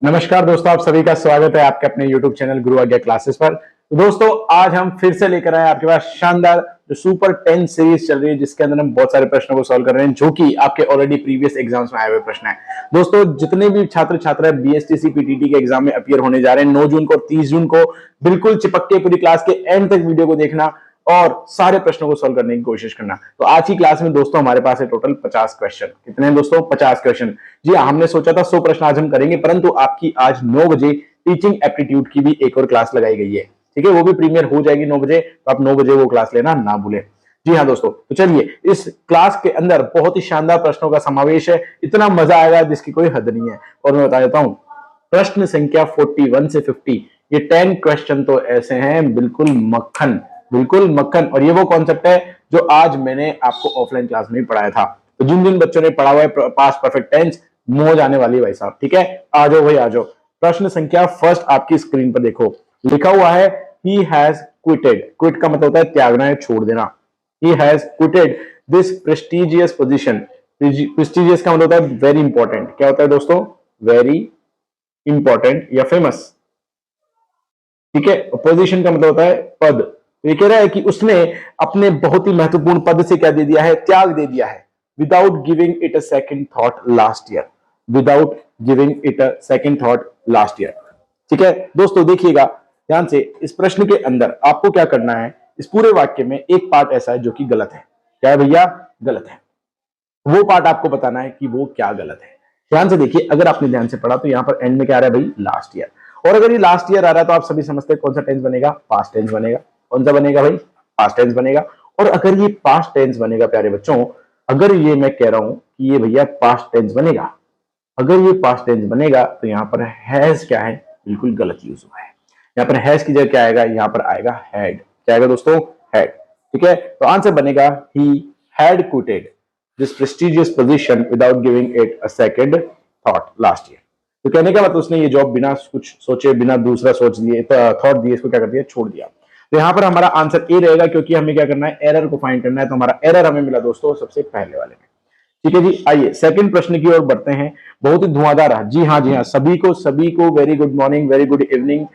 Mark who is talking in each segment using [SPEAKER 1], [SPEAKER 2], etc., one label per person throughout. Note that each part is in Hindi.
[SPEAKER 1] नमस्कार दोस्तों, आप सभी का स्वागत है आपके अपने YouTube चैनल गुरु आज्ञा क्लासेस पर। तो दोस्तों आज हम फिर से लेकर आए आपके पास शानदार जो सुपर 10 सीरीज चल रही है, जिसके अंदर हम बहुत सारे प्रश्नों को सॉल्व कर रहे हैं जो कि आपके ऑलरेडी प्रीवियस एग्जाम्स में आए हुए प्रश्न हैं। दोस्तों जितने भी छात्र छात्रा बीएसटीसी पीटीटी के एग्जाम में अपीयर होने जा रहे हैं 9 जून को और 30 जून को, बिल्कुल चिपक के पूरी क्लास के एंड तक वीडियो को देखना और सारे प्रश्नों को सॉल्व करने की कोशिश करना। तो आज की क्लास में दोस्तों हमारे पास है टोटल 50 क्वेश्चन। कितने हैं दोस्तों? 50 क्वेश्चन। जी हाँ, हमने सोचा था 100 प्रश्न आज हम करेंगे, परंतु आपकी आज 9 बजे टीचिंग एप्टीट्यूड की भी एक और क्लास लगाई गई है। ठीक है, वो भी प्रीमियर हो जाएगी 9 बजे, तो आप 9 बजे वो क्लास लेना ना भूलें। जी हाँ दोस्तों, तो चलिए इस क्लास के अंदर बहुत ही शानदार प्रश्नों का समावेश है, इतना मजा आएगा जिसकी कोई हद नहीं है। और मैं बता देता हूं, प्रश्न संख्या 41 से 50 ये 10 क्वेश्चन तो ऐसे हैं बिल्कुल मक्खन, बिल्कुल मक्खन। और ये वो कॉन्सेप्ट है जो आज मैंने आपको ऑफलाइन क्लास में पढ़ाया था। तो जिन जिन बच्चों ने पढ़ा हुआ है पास्ट परफेक्ट टेंस, मौज आने वाली है भाई साहब। ठीक है, आ जाओ भाई आ जाओ। प्रश्न संख्या फर्स्ट आपकी स्क्रीन पर देखो, लिखा हुआ है he has quitted। क्विट का मतलब होता है त्यागना है, छोड़ देना। he has quitted this prestigious position। prestigious का मतलब होता है वेरी इंपॉर्टेंट। क्या होता है दोस्तों? वेरी इंपॉर्टेंट या फेमस। ठीक है, पोजीशन का मतलब होता है पद। तो ये कह रहा है कि उसने अपने बहुत ही महत्वपूर्ण पद से क्या दे दिया है? त्याग दे दिया है। Without giving it a second thought last year. Without giving it a second thought last year. ठीक है दोस्तों, देखिएगा ध्यान से। इस प्रश्न के अंदर आपको क्या करना है, इस पूरे वाक्य में एक पार्ट ऐसा है जो कि गलत है। क्या है भैया? गलत है। वो पार्ट आपको बताना है कि वो क्या गलत है। ध्यान से देखिए, अगर आपने ध्यान से पढ़ा तो यहां पर एंड में क्या आ रहा है भाई? Last year. और अगर ये लास्ट ईयर आ रहा है तो आप सभी समझते हैं कौन सा टेंस बनेगा? पास्ट टेंस बनेगा। कौन सा बनेगा भाई? पास्ट टेंस बनेगा। और अगर ये पास्ट टेंस बनेगा प्यारे बच्चों, अगर ये मैं कह रहा हूं कि ये भैया पास्ट टेंस बनेगा, अगर ये पास्ट टेंस बनेगा तो यहां पर हैज क्या है? बिल्कुल गलत यूज हुआ है। यहां पर हैज की जगह क्या आएगा? यहां पर आएगा हैड। क्या आएगा दोस्तों? हैड। ठीक है, तो आंसर बनेगा he had quitted this prestigious position without giving it a second thought last year। तो कहने का मतलब उसने ये जॉब बिना कुछ सोचे, बिना दूसरा सोच दिए, थॉट दिए, इसको क्या कर दिया? छोड़ दिया। तो यहां पर हमारा आंसर ए रहेगा, क्योंकि हमें क्या करना है? एरर को फाइंड करना है। तो हमारा एरर हमें मिला दोस्तों सबसे पहले वाले में। ठीक है जी, आइए सेकंड प्रश्न की ओर बढ़ते हैं। बहुत ही धुआंधार है। जी हाँ, सभी को very good morning, very good evening,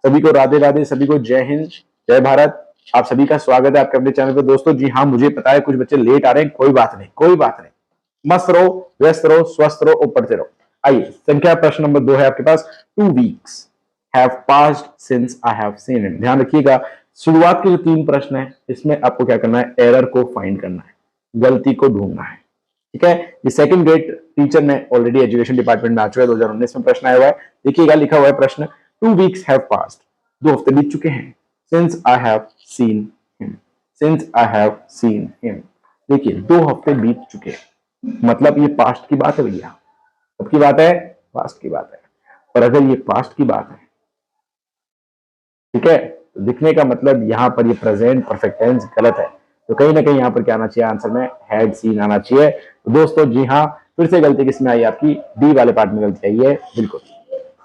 [SPEAKER 1] सभी को राधे राधे, सभी को जय हिंद, जय भारत। आप सभी का स्वागत है आपके अपने चैनल पे दोस्तों। जी हाँ, मुझे पता है कुछ बच्चे लेट आ रहे हैं, कोई बात नहीं, कोई बात नहीं। मस्त रहो, व्यस्त रहो, स्वस्थ रहो और पढ़ते रहो। आइए, संख्या प्रश्न नंबर 2 है आपके पास। 2 weeks have passed since I have seen him। ध्यान रखिएगा, शुरुआत के जो 3 प्रश्न है इसमें आपको क्या करना है? एरर को फाइंड करना है, गलती को ढूंढना है। ठीक है, ये सेकंड ग्रेड टीचर में ऑलरेडी एजुकेशन डिपार्टमेंट में आ चुका है, 2019 में प्रश्न आया हुआ है। देखिएगा, लिखा हुआ है प्रश्न 2 weeks have passed। 2 हफ्ते बीत चुके हैं। since I have seen him। since I have seen him। देखिए 2 हफ्ते बीत चुके हैं, मतलब ये पास्ट की बात है भैया। कब की बात है? पास्ट की बात है। पर अगर ये पास्ट की बात है, ठीक है, तो लिखने का मतलब यहां पर ये प्रेजेंट परफेक्ट टेंस गलत है। तो कहीं ना कहीं यहां पर क्या आना चाहिए? आंसर में हैड सीन आना चाहिए। तो दोस्तों जी हाँ, फिर से गलती किसमें आई? आपकी डी वाले पार्ट में गलती आई है, बिल्कुल।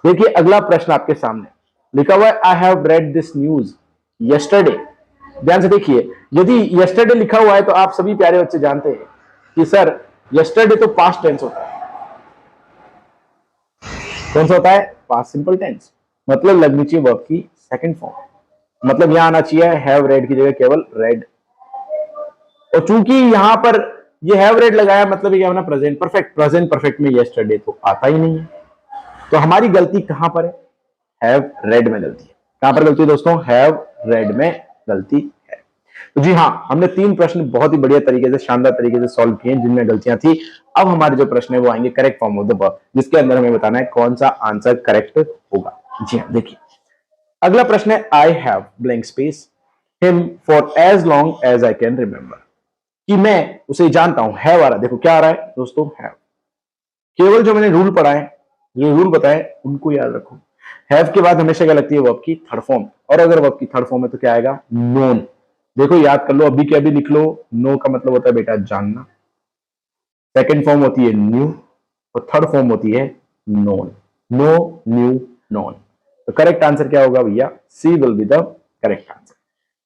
[SPEAKER 1] देखिए अगला प्रश्न आपके सामने लिखा हुआ है I have read this news yesterday. ध्यान से देखिए, यदि यस्टरडे लिखा हुआ है तो आप सभी प्यारे बच्चे जानते हैं कि सर यस्टरडे तो पास्ट टेंस होता है। कौन सा होता है? Past simple tense. मतलब लगनी चाहिए वर्ब की सेकंड फॉर्म। मतलब यहां आना चाहिए हैव रेड की जगह केवल रेड। और चूंकि यहां पर ये हैव रेड लगाया, मतलब क्या होना? Present perfect. प्रेजेंट परफेक्ट में यस्टरडे तो आता ही नहीं है। तो हमारी गलती कहां पर है? हैव रेड में गलती है। कहां पर गलती है दोस्तों? हैव रेड में गलती है। तो जी हाँ, हमने 3 प्रश्न बहुत ही बढ़िया तरीके से, शानदार तरीके से सॉल्व किए जिनमें गलतियां थी। अब हमारे जो प्रश्न है वो आएंगे correct form of the verb, जिसके अंदर हमें बताना है कौन सा आंसर करेक्ट होगा। जी हाँ, देखिए अगला प्रश्न है I have blank space him for as long as I can remember. कि मैं उसे जानता हूं। हैव आ रहा है, देखो क्या आ रहा है दोस्तों? हैव। केवल जो मैंने रूल पढ़ा है, जो रूल बताए उनको याद रखो। हैव के बाद हमेशा क्या लगती है? वर्ब की थर्ड फॉर्म। और अगर वर्ब की थर्ड फॉर्म है तो क्या आएगा? नोन। देखो याद कर लो, अभी के अभी लिख लो। नो का मतलब होता है बेटा जानना, सेकंड फॉर्म होती है न्यू और थर्ड फॉर्म होती है नोन। No, new, known. तो करेक्ट आंसर क्या होगा भैया? C will be the correct answer.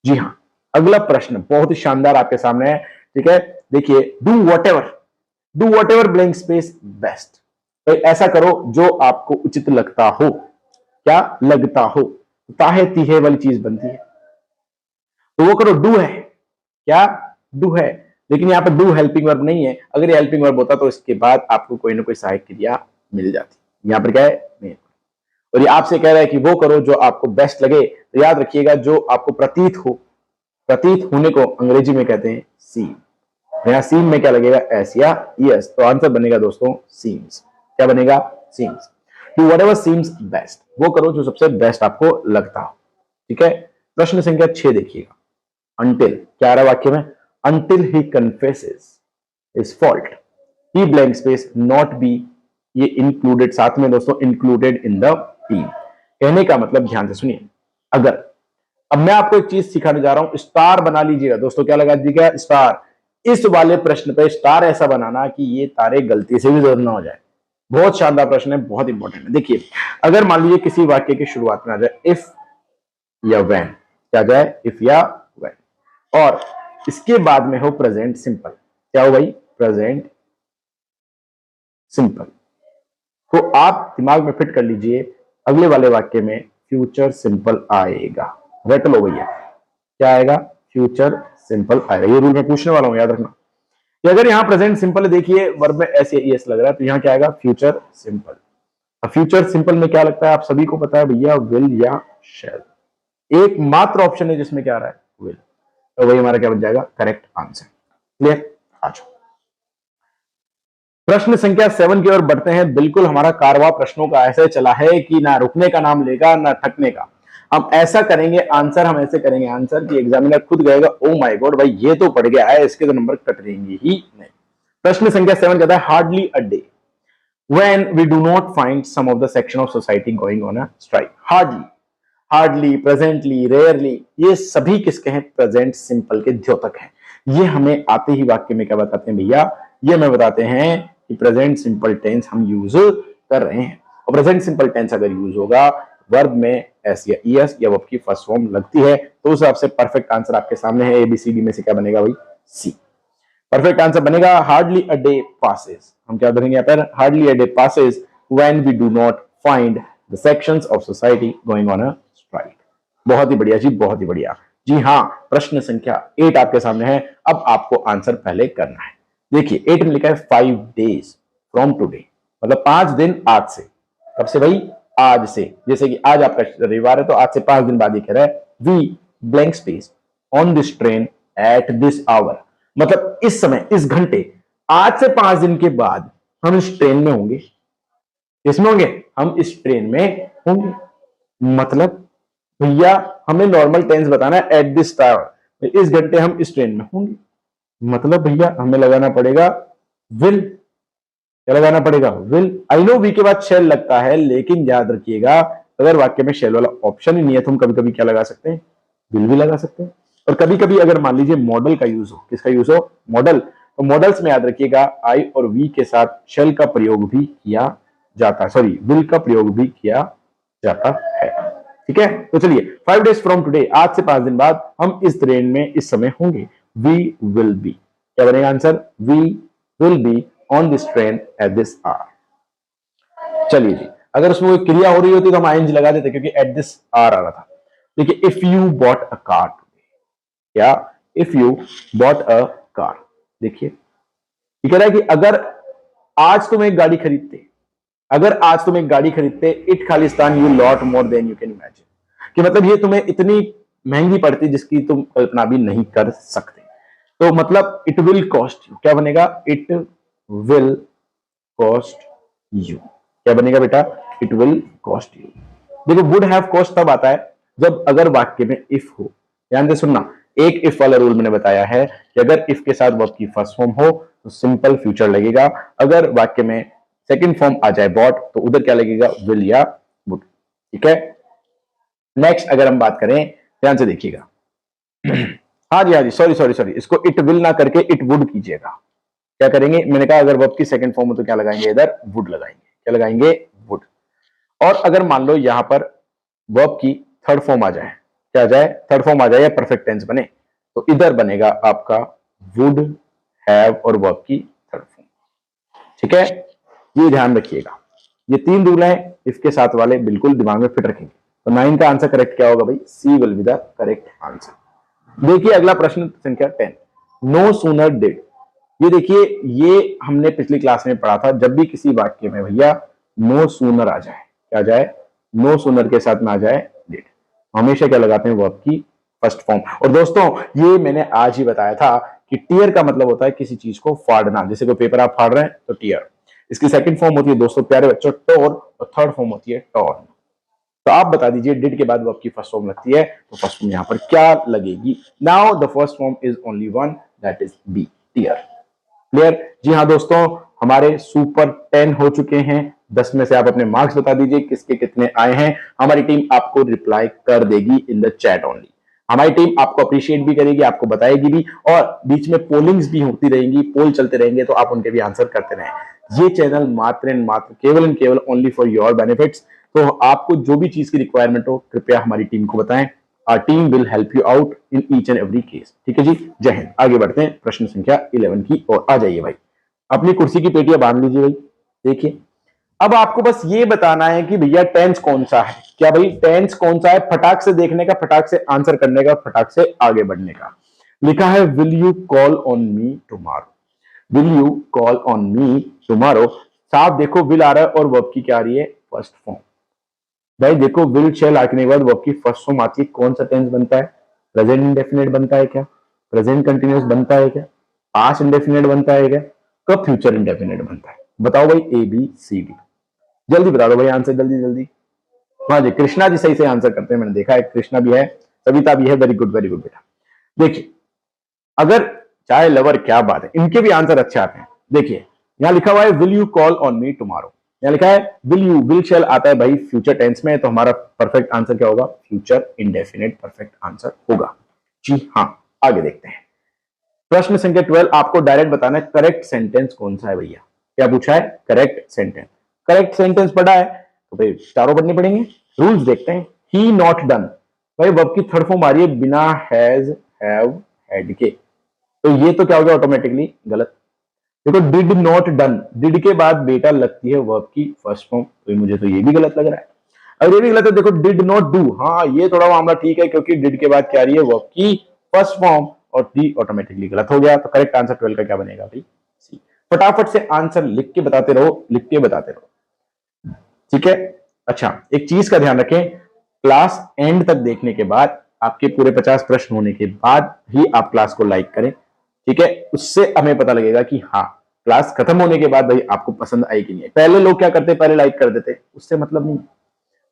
[SPEAKER 1] जी हाँ, अगला प्रश्न बहुत ही शानदार आपके सामने है। ठीक है, देखिए do what ever blank space best. तो ऐसा करो जो आपको उचित लगता हो। क्या लगता हो, ताहे तीहे वाली चीज बनती है, तो वो करो। डू है, क्या डू है, लेकिन यहाँ पर डू हेल्पिंग वर्ब नहीं है। अगर ये हेल्पिंग वर्ब होता तो इसके बाद आपको कोई ना कोई सहायक क्रिया मिल जाती। यहाँ पर क्या है, नहीं। और ये आपसे कह रहा है कि वो करो जो आपको बेस्ट लगे। तो याद रखिएगा, जो आपको प्रतीत हो, प्रतीत होने को अंग्रेजी में कहते हैं सीम। यहाँ सीम में क्या लगेगा, एस या यस। तो आंसर बनेगा दोस्तों सीम्स। क्या बनेगा, seems. Do whatever seems best, वो करो जो सबसे बेस्ट आपको लगता हो। ठीक है। प्रश्न संख्या 6 देखिएगा। until क्या आ रहा है वाक्य में, until he confesses his fault he blank space not be, ये इंक्लूडेड साथ में दोस्तों, इंक्लूडेड इन द टीम। कहने का मतलब ध्यान से सुनिए, अगर अब मैं आपको एक चीज सिखाने जा रहा हूं, स्टार बना लीजिएगा दोस्तों। क्या लगा दीजिएगा, स्टार। इस वाले प्रश्न पे स्टार ऐसा बनाना कि ये तारे गलती से भी जरूर ना हो जाए। बहुत शानदार प्रश्न है, बहुत इंपॉर्टेंट है। देखिए, अगर मान लीजिए किसी वाक्य की शुरुआत में आ जाए इफ या व्हेन, क्या जाए, इफ या व्हेन, और इसके बाद में हो प्रेजेंट सिंपल। क्या हो भाई, प्रेजेंट सिंपल। तो आप दिमाग में फिट कर लीजिए, अगले वाले वाक्य में फ्यूचर सिंपल आएगा। रट लो भैया, क्या आएगा, फ्यूचर सिंपल आएगा। ये रूल मैं पूछने वाला हूं, याद रखना कि अगर यहां प्रेजेंट सिंपल है, देखिए वर्ब में एस या ईएस लग रहा है, तो यहां क्या आएगा, फ्यूचर सिंपल। अब फ्यूचर सिंपल में क्या लगता है, आप सभी को पता है भैया, विल या शैल। एकमात्र ऑप्शन है जिसमें क्या आ रहा है, विल। तो वही हमारा क्या बन जाएगा, करेक्ट आंसर। क्लियर, आ जाओ। प्रश्न संख्या 7 की ओर बढ़ते हैं। बिल्कुल हमारा कारवा प्रश्नों का ऐसे चला है कि ना रुकने का नाम लेगा ना थकने का। हम ऐसा करेंगे आंसर, हम ऐसे करेंगे आंसर कि एग्जामिनर खुद कहेगा ओ माय गॉड भाई ये तो पढ़ गया है, इसके तो नंबर कट रहेंगे ही नहीं। प्रश्न संख्या 7 कहता है hardly a day when we do not find some of the section of society going on a strike। Hardly, hardly, presently, rarely, ये सभी किसके हैं, प्रेजेंट सिंपल के द्योतक हैं। ये हमें आते ही वाक्य में क्या बताते हैं भैया, ये हमें बताते हैं कि प्रेजेंट सिंपल टेंस हम यूज कर रहे हैं। और प्रेजेंट सिंपल टेंस अगर यूज होगा वर्ब में एस या ईएस या वर्ब की फर्स्ट फॉर्म लगती है, तो उस हिसाब से परफेक्ट आंसर आपके सामने है। एबीसीडी में से क्या बनेगा भाई, सी। परफेक्ट आंसर बनेगा हार्डली अ डे पासेस। हम क्या करेंगे यहाँ पर, hardly a day passes when we do not find the sections of society going on a strike. बहुत ही बढ़िया जी, बहुत ही बढ़िया जी। हाँ, प्रश्न संख्या 8 आपके सामने है। अब आपको आंसर पहले करना है। देखिए 8 में लिखा है 5 days फ्रॉम टुडे, मतलब 5 दिन आज से। कब से भाई, आज से। जैसे कि आज आपका रविवार है, तो आज से 5 दिन बाद ये कह रहा है we blank space on this train at this hour, मतलब इस समय, इस घंटे, आज से 5 दिन के बाद हम इस ट्रेन में होंगे। किसमें होंगे, हम इस ट्रेन में होंगे। मतलब भैया हमें नॉर्मल टेंस बताना है, एट दिस टाइम, इस घंटे हम इस ट्रेन में होंगे। मतलब भैया हमें लगाना पड़ेगा विल। क्या लगाना पड़ेगा, विल। आई नो वी के बाद शेल लगता है, लेकिन याद रखिएगा अगर वाक्य में शेल वाला ऑप्शन ही नहीं है तो हम कभी कभी क्या लगा सकते हैं, विल भी लगा सकते हैं। और कभी कभी अगर मान लीजिए मॉडल का यूज हो, किसका यूज हो, मॉडल, तो मॉडल्स में याद रखिएगा आई और वी के साथ शेल का प्रयोग भी किया जाता है, सॉरी विल का प्रयोग भी किया जाता है। ठीक है, तो चलिए 5 days फ्रॉम टुडे, आज से 5 दिन बाद हम इस ट्रेन में इस समय होंगे। वी विल बी, क्या बनेगा answer, we will be on this train at this hour. चलिए जी, अगर उसमें कोई क्रिया हो रही होती तो हम आईएनजी लगा देते, क्योंकि एट दिस आवर आ रहा था। देखिए if you bought a car today, क्या, if you bought a car. देखिए ये कह रहा है कि अगर आज तुम एक गाड़ी खरीदते, अगर आज तुम एक गाड़ी खरीदते, it Khalistan you lot more than you can imagine, कि मतलब ये तुम्हें इतनी महंगी पड़ती जिसकी तुम कल्पना भी नहीं कर सकते। तो मतलब इट विल कॉस्ट यू, क्या बनेगा, इट विल कॉस्ट यू। क्या बनेगा बेटा, इट विल कॉस्ट यू। देखो वुड हैव कॉस्ट तब आता है जब अगर वाक्य में इफ हो। ध्यान से सुनना, एक इफ वाला रूल मैंने बताया है कि अगर इफ के साथ वर्ब की फर्स्ट फॉर्म हो तो सिंपल फ्यूचर लगेगा। अगर वाक्य में सेकंड फॉर्म आ जाए बॉट, तो उधर क्या लगेगा, विल या वुड। ठीक है, नेक्स्ट अगर हम बात करें, ध्यान से देखिएगा। हाँ जी, हाँ जी, सॉरी सॉरी सॉरी, इसको इट विल ना करके इट वुड कीजिएगा। क्या करेंगे, मैंने कहा अगर वर्ब की सेकंड फॉर्म हो तो क्या लगाएंगे, इधर वुड लगाएंगे। क्या लगाएंगे, वुड। और अगर मान लो यहां पर वर्ब की थर्ड फॉर्म आ जाए, क्या आ जाए, थर्ड फॉर्म आ जाए या परफेक्ट टेंस बने, तो इधर बनेगा आपका वुड हैव और वर्ब की थर्ड फॉर्म। ठीक है, ये ध्यान रखिएगा, ये 3 रूल हैं, इसके साथ वाले बिल्कुल दिमाग में फिट रखेंगे। तो 9 का आंसर करेक्ट क्या होगा भाई? C will be the correct answer. देखिए अगला प्रश्न संख्या 10, नो सूनर डिड। ये देखिए, ये हमने पिछली क्लास में पढ़ा था, जब भी किसी वाक्य में भैया नो सूनर आ जाए, क्या जाए? नो सूनर के साथ में आ जाए डिड, हमेशा क्या लगाते हैं? वर्ब की फर्स्ट फॉर्म। और दोस्तों ये मैंने आज ही बताया था कि टीयर का मतलब होता है किसी चीज को फाड़ना, जैसे कोई पेपर आप फाड़ रहे हैं तो टीयर। इसकी सेकंड फॉर्म होती है दोस्तों प्यारे बच्चों टोर, और थर्ड फॉर्म होती है टॉर्न। तो आप बता दीजिए डिड के बाद वर्ब की फर्स्ट फॉर्म लगती है, तो फर्स्ट फॉर्म यहां पर क्या लगेगी? Now the first form is only one, that is B, tear. Clear? जी हाँ दोस्तों, हमारे सुपर 10 हो चुके हैं। 10 में से आप अपने मार्क्स बता दीजिए किसके कितने आए हैं। हमारी टीम आपको रिप्लाई कर देगी इन द चैट ओनली। हमारी टीम आपको अप्रिशिएट भी करेगी, आपको बताएगी भी, और बीच में पोलिंग्स भी होती रहेंगी, पोल चलते रहेंगे, तो आप उनके भी आंसर करते रहें। ये चैनल मात्र एंड मात्र केवल एंड केवल ओनली फॉर योर बेनिफिट्स। तो आपको जो भी चीज की रिक्वायरमेंट हो कृपया हमारी टीम को बताएं। Our team will help you out in each and every case। ठीक है जी, जय हिंद। आगे बढ़ते हैं प्रश्न संख्या 11 की ओर। आ जाइए भाई, अपनी कुर्सी की पेटियां बांध लीजिए भाई। देखिए अब आपको बस ये बताना है कि भैया टेंस कौन सा है। क्या भाई? टेंस कौन सा है? फटाक से देखने का, फटाक से आंसर करने का, फटाक से आगे बढ़ने का। लिखा है will you call on me tomorrow, will you call on me tomorrow. साफ देखो विल आ रहा है और वर्ब की क्या आ रही है? First form. भाई देखो विल शैल आने के बाद वर्ब की फर्स्ट फॉर्म आती है, कौन सा टेंस बनता है? प्रेजेंट इंडेफिनिट बनता है क्या? प्रेजेंट कंटिन्यूअस बनता है क्या? पास्ट इंडेफिनिट बनता है क्या? कब फ्यूचर इंडेफिनिट बनता है? बताओ भाई, ए बी सी डी। जल्दी बता दो भाई आंसर, जल्दी जल्दी। हाँ जी, कृष्णा जी सही से आंसर करते हैं, मैंने देखा है, कृष्णा भी है, सविता भी है, वेरी गुड बेटा। देखिए अगर चाहे लवर, क्या बात है, इनके भी आंसर अच्छे आते हैं। देखिए यहां लिखा हुआ है will you call on me tomorrow, यहां लिखा है विल यू, विल शैल आता है भाई फ्यूचर टेंस में, तो हमारा परफेक्ट आंसर क्या होगा? फ्यूचर इंडेफिनिट परफेक्ट आंसर होगा। जी हाँ, आगे देखते हैं। प्रश्न संख्या 12, आपको डायरेक्ट बताना है करेक्ट सेंटेंस कौन सा है भैया। क्या पूछा है? Correct sentence. करेक्ट सेंटेंस पढ़ा है तो भाई चारों पढ़ने पड़ेंगे। रूल्स देखते हैं। ही नॉट डन, भाई वर्ब की थर्ड फॉर्म आ रही है बिना हैज, हैव, हैड के, तो ये तो क्या हो गया? ऑटोमेटिकली गलत। देखो डिड नॉट डन, डिड के बाद बेटा लगती है वर्ब की फर्स्ट फॉर्म, तो मुझे तो ये भी गलत लग रहा है। अगर ये भी गलत है, देखो डिड नॉट डू, हाँ ये थोड़ा मामला ठीक है, क्योंकि डिड के बाद क्या आ रही है? वर्ब की फर्स्ट फॉर्म, और डी ऑटोमेटिकली गलत हो गया। तो करेक्ट आंसर 12 का क्या बनेगा भाई? सी। फटाफट से आंसर लिख के बताते रहो, लिख के बताते रहो, ठीक है। अच्छा एक चीज का ध्यान रखें, क्लास एंड तक देखने के बाद, आपके पूरे 50 प्रश्न होने के बाद ही आप क्लास को लाइक करें, ठीक है। उससे हमें पता लगेगा कि हाँ क्लास खत्म होने के बाद भाई आपको पसंद आई कि नहीं। पहले लोग क्या करते, पहले लाइक कर देते, उससे मतलब नहीं।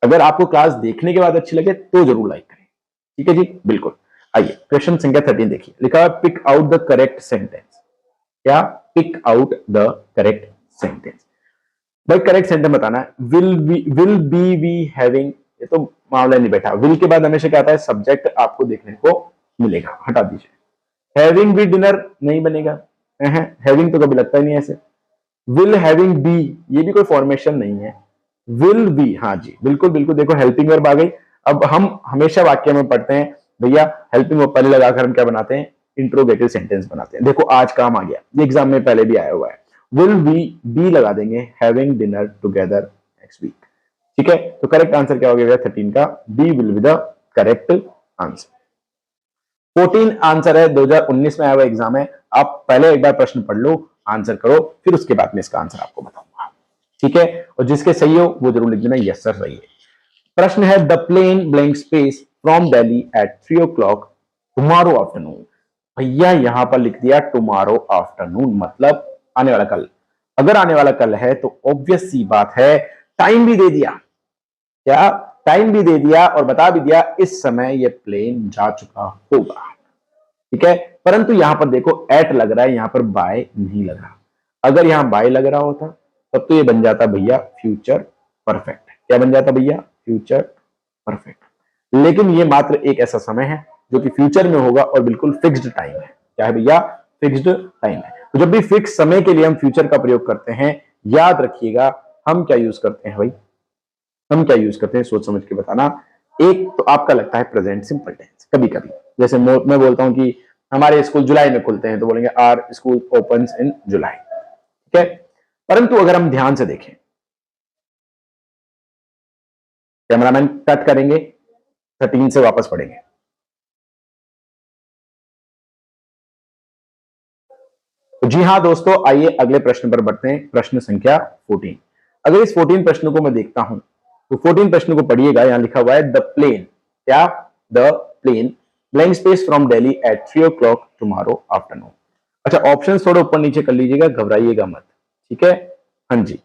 [SPEAKER 1] अगर आपको क्लास देखने के बाद अच्छी लगे तो जरूर लाइक करें, ठीक है जी, बिल्कुल। आइए क्वेश्चन संख्या 13 देखिए, लिखा है pick out the correct sentence. क्या? Pick out the correct sentence. भाई करेक्ट सेंटेंस बताना है। विल बी वी हैविंग, ये तो मामला नहीं बैठा। विल के बाद हमेशा क्या आता है? सब्जेक्ट आपको देखने को मिलेगा, हटा दीजिए। हैविंग बी डिनर नहीं बनेगा, हैविंग तो कभी लगता ही नहीं ऐसे। विल हैविंग बी, ये भी कोई फॉर्मेशन नहीं है। विल बी, हाँ जी बिल्कुल बिल्कुल, देखो हेल्पिंग वर्ब आ गई। अब हम हमेशा वाक्य में पढ़ते हैं भैया हेल्पिंग वर्ब पहले लगाकर हम क्या बनाते हैं? इंट्रोगेटिव सेंटेंस बनाते हैं। देखो आज काम आ गया, ये एग्जाम में पहले भी आया हुआ है। विल बी लगा देंगे having dinner together next week, ठीक है। तो करेक्ट आंसर क्या हो गया 13 का? B will be the correct answer. 14 answer है, 2019 में आया हुआ एग्जाम है। आप पहले एक बार प्रश्न पढ़ लो, आंसर करो, फिर उसके बाद में इसका आंसर आपको बताऊंगा, ठीक है। और जिसके सही हो वो जरूर लिख देना यस सर सही है। प्रश्न है the plane blank space from Delhi at 3 o'clock tomorrow afternoon. भैया यहां पर लिख दिया टुमारो आफ्टरनून, मतलब आने वाला कल। अगर आने वाला कल है तो ऑब्वियस सी बात है टाइम भी दे दिया, क्या? टाइम भी दे दिया और बता भी दिया इस समय ये प्लेन जा चुका होगा, ठीक है। परंतु यहां पर देखो एट लग रहा है, यहां पर बाय नहीं लग रहा। अगर यहां बाय लग रहा होता तब तो ये बन जाता भैया फ्यूचर परफेक्ट। क्या बन जाता भैया? Future perfect. लेकिन ये मात्र एक ऐसा समय है जो कि फ्यूचर में होगा और बिल्कुल फिक्स्ड टाइम है। क्या है भैया? फिक्स्ड टाइम है। तो जब भी फिक्स समय के लिए हम फ्यूचर का प्रयोग करते हैं, याद रखिएगा हम क्या यूज करते हैं भाई? हम क्या यूज करते हैं? सोच समझ के बताना। एक तो आपका लगता है प्रेजेंट सिंपल टेंस, कभी कभी जैसे मैं बोलता हूं कि हमारे स्कूल जुलाई में खुलते हैं, तो बोलेंगे आर स्कूल ओपन्स इन जुलाई, ठीक है। परंतु अगर हम ध्यान से देखें, कैमरामैन कट करेंगे, 13 से वापस पढ़ेंगे। तो जी हां दोस्तों, आइए अगले प्रश्न पर बढ़ते हैं। प्रश्न संख्या 14। अगर इस 14 प्रश्न को मैं देखता हूं तो 14 प्रश्न को पढ़िएगा। यहां लिखा हुआ है द प्लेन, क्या? The plane blank space from Delhi at 3 o'clock tomorrow afternoon. अच्छा, ऑप्शन थोड़ा ऊपर नीचे कर लीजिएगा, घबराइएगा मत, ठीक है? हाँ जी,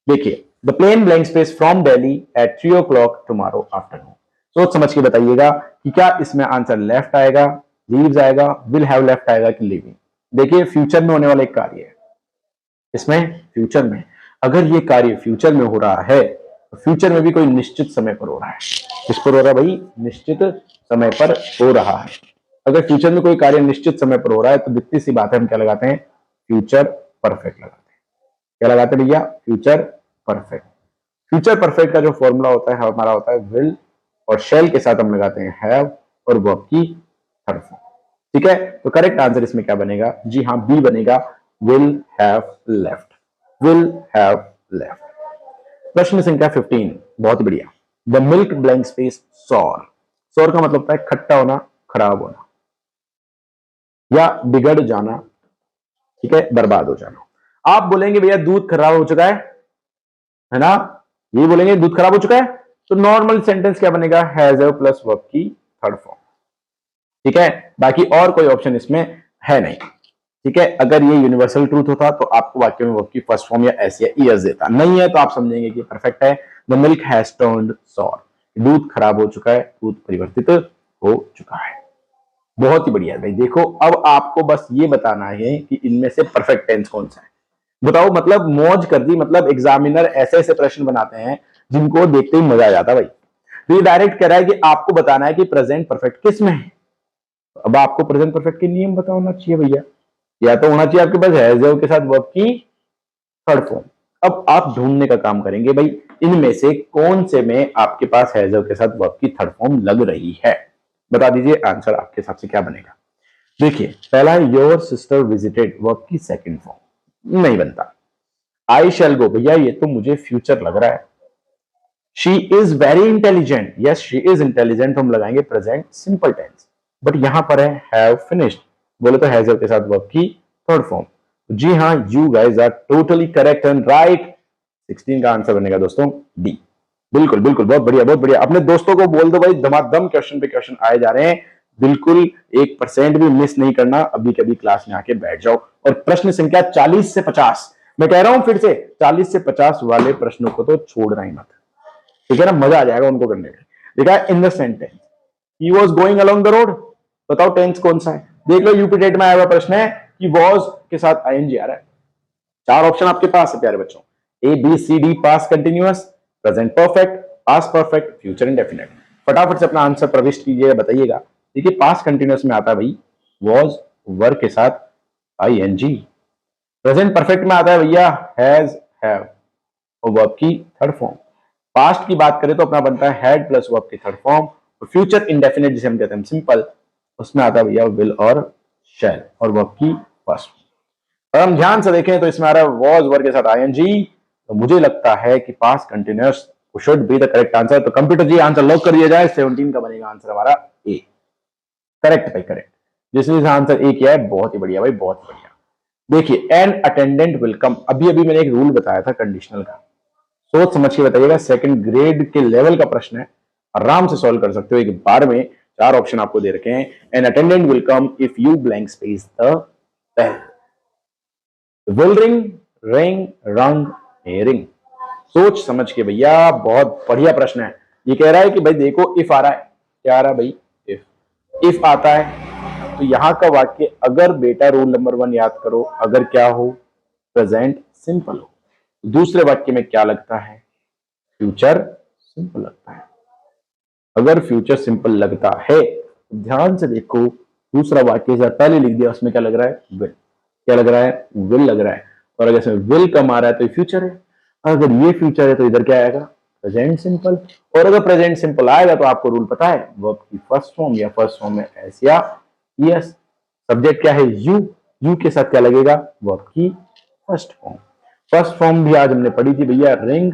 [SPEAKER 1] देखिए, the plane blank space from Delhi at 3 o'clock tomorrow afternoon. सोच समझ के बताइएगा कि क्या इसमें आंसर लेफ्ट आएगा, लीव्स आएगा, विल हैव लेफ्ट आएगा कि लिविंग। देखिए, फ्यूचर में होने वाला एक कार्य है, इसमें फ्यूचर में, अगर ये कार्य फ्यूचर में हो रहा है तो फ्यूचर में भी कोई निश्चित समय पर हो रहा है। किस पर हो रहा है भाई? निश्चित समय पर हो रहा है। अगर फ्यूचर में कोई कार्य निश्चित समय पर हो रहा है तो दिखती सी बात है, हम क्या लगाते हैं? फ्यूचर परफेक्ट लगाते हैं। क्या लगाते हैं भैया? Future perfect. फ्यूचर परफेक्ट का जो फॉर्मूला होता है हमारा होता है विल, और शेल के साथ हम लगाते हैं हैव, और वर्ब की थर्ड फॉर्म। ठीक है, तो करेक्ट आंसर इसमें क्या बनेगा? जी हाँ, बी बनेगा, will have left. Will have left. प्रश्न संख्या 15, बहुत बढ़िया। The milk blank space sour. Sour का मतलब होता है खट्टा होना, खराब होना, या बिगड़ जाना, ठीक है, बर्बाद हो जाना। आप बोलेंगे भैया दूध खराब हो चुका है ना? ये बोलेंगे दूध खराब हो चुका है, तो नॉर्मल सेंटेंस क्या बनेगा? हैज हैव प्लस वर्ब की थर्ड फॉर्म। ठीक है, बाकी और कोई ऑप्शन इसमें है नहीं। ठीक है, अगर ये यूनिवर्सल ट्रूथ होता तो आपको वाक्य में वर्ब की फर्स्ट फॉर्म या एस या ईएस देता। नहीं है तो आप समझेंगे कि परफेक्ट है। The milk has turned sour. दूध खराब हो चुका है, दूध परिवर्तित हो चुका है। बहुत ही बढ़िया भाई। देखो, अब आपको बस ये बताना है कि इनमें से परफेक्ट टेंस कौन सा है। बताओ, मतलब मौज कर दी। मतलब एग्जामिनर ऐसे ऐसे प्रश्न बनाते हैं जिनको देखते ही मजा आ जाता भाई। तो ये डायरेक्ट कह रहा है कि आपको बताना है कि प्रेजेंट परफेक्ट किस में है। अब आपको प्रेजेंट परफेक्ट के नियम पता होना चाहिए भैया। या तो होना चाहिए आपके पास हैज हैव के साथ वर्ब की थर्ड फॉर्म। अब आप ढूंढने का काम करेंगे भाई, इनमें से कौन से में आपके पास हैज हैव के साथ वर्ब की थर्ड फॉर्म लग रही है। बता दीजिए, आंसर आपके हिसाब से क्या बनेगा। देखिए, पहला है योर सिस्टर विजिटेड, वर्ब की सेकंड फॉर्म नहीं बनता। आई शैल गो, भैया ये तो मुझे फ्यूचर लग रहा है। She is very intelligent, yes she is intelligent, हम लगाएंगे प्रेजेंट सिंपल टेंस। बट यहां पर है हैव फिनिश्ड, बोले तो हैज हैव के साथ वर्ब की थर्ड फॉर्म। जी हाँ, you guys are totally correct and right. 16 का आंसर बनेगा दोस्तों डी। बिल्कुल बिल्कुल, बहुत बढ़िया बहुत बढ़िया। अपने दोस्तों को बोल दो भाई, धमाधम क्वेश्चन पे क्वेश्चन आए जा रहे हैं, बिल्कुल 1% भी मिस नहीं करना। अभी कभी क्लास में आके बैठ जाओ। और प्रश्न संख्या 40 से 50, मैं कह रहा हूं फिर से, 40 से 50 वाले प्रश्नों को तो छोड़ना ही मत। ठीक है ना, मजा आ जाएगा उनको करने में। देखा, in the sentence he was going along the road. बताओ टेंस कौन सा है? देख लो, यूपी टेट में आया हुआ प्रश्न है कि वॉज के साथ आईएनजी आ रहा है। 4 ऑप्शन आपके पास है प्यारे बच्चों, A B C D, past continuous, present perfect, past perfect, future indefinite. फटाफट से अपना आंसर प्रविष्ट कीजिए, बताइएगा। देखिए, पास्ट कंटिन्यूअस में आता है भाई वॉज वर्ब के साथ आईएनजी। प्रेजेंट परफेक्ट में आता है भैया हैज हैव और वर्ब की थर्ड फॉर्म। पास्ट की बात करें तो अपना बनता है हैड प्लस वर्ब की थर्ड फॉर्म। और फ्यूचर इंडेफिनिट जिसे हम कहते हैं सिंपल, उसमें आता है भैया विल और शैल और वर्ब की फर्स्ट। और हम ध्यान से देखें तो इसमें आ रहा है वॉज वर्ब के साथ आईएनजी। तो मुझे लगता है कि past continuous should be the correct answer. तो कंप्यूटर जी आंसर लॉक कर दिया जाए। 17 का बनेगा आंसर हमारा ए। करेक्ट भाई, करेक्ट। जिसने आंसर ए किया है, बहुत ही बढ़िया भाई, बहुत बढ़िया। देखिए, एन अटेंडेंट विल कम, अभी अभी मैंने एक रूल बताया था कंडीशनल का, सोच समझ के बताइएगा। सेकंड ग्रेड के लेवल का प्रश्न है, आराम से सॉल्व कर सकते हो एक बार में। 4 ऑप्शन आपको दे रखे हैं। An attendant will come if you blank space the bell. Will ring, ring, rang, herring. सोच समझ के भैया, बहुत बढ़िया प्रश्न है। ये कह रहा है कि भाई देखो, इफ आ रहा है, क्या आ रहा है भाई? इफ आता है तो यहां का वाक्य, अगर बेटा रूल नंबर 1 याद करो, अगर क्या हो? प्रेजेंट सिंपल हो। दूसरे वाक्य में क्या लगता है? फ्यूचर सिंपल लगता है। अगर फ्यूचर सिंपल लगता है, ध्यान से देखो, दूसरा वाक्य जैसा पहले लिख दिया, उसमें क्या लग रहा है? विल। क्या लग रहा है? विल लग रहा है। और अगर इसमें विल कम आ रहा है तो ये फ्यूचर है। अगर ये फ्यूचर है तो इधर क्या आएगा? Present simple. और अगर प्रेजेंट सिंपल आएगा तो आपको रूल पता है, वर्ब की फर्स्ट फॉर्म या फर्स्ट फॉर्म में एस या यस। सब्जेक्ट क्या है? यू। यू के साथ क्या लगेगा? वर्ब की फर्स्ट फॉर्म। फर्स्ट फॉर्म भी आज हमने पढ़ी थी भैया, रिंग,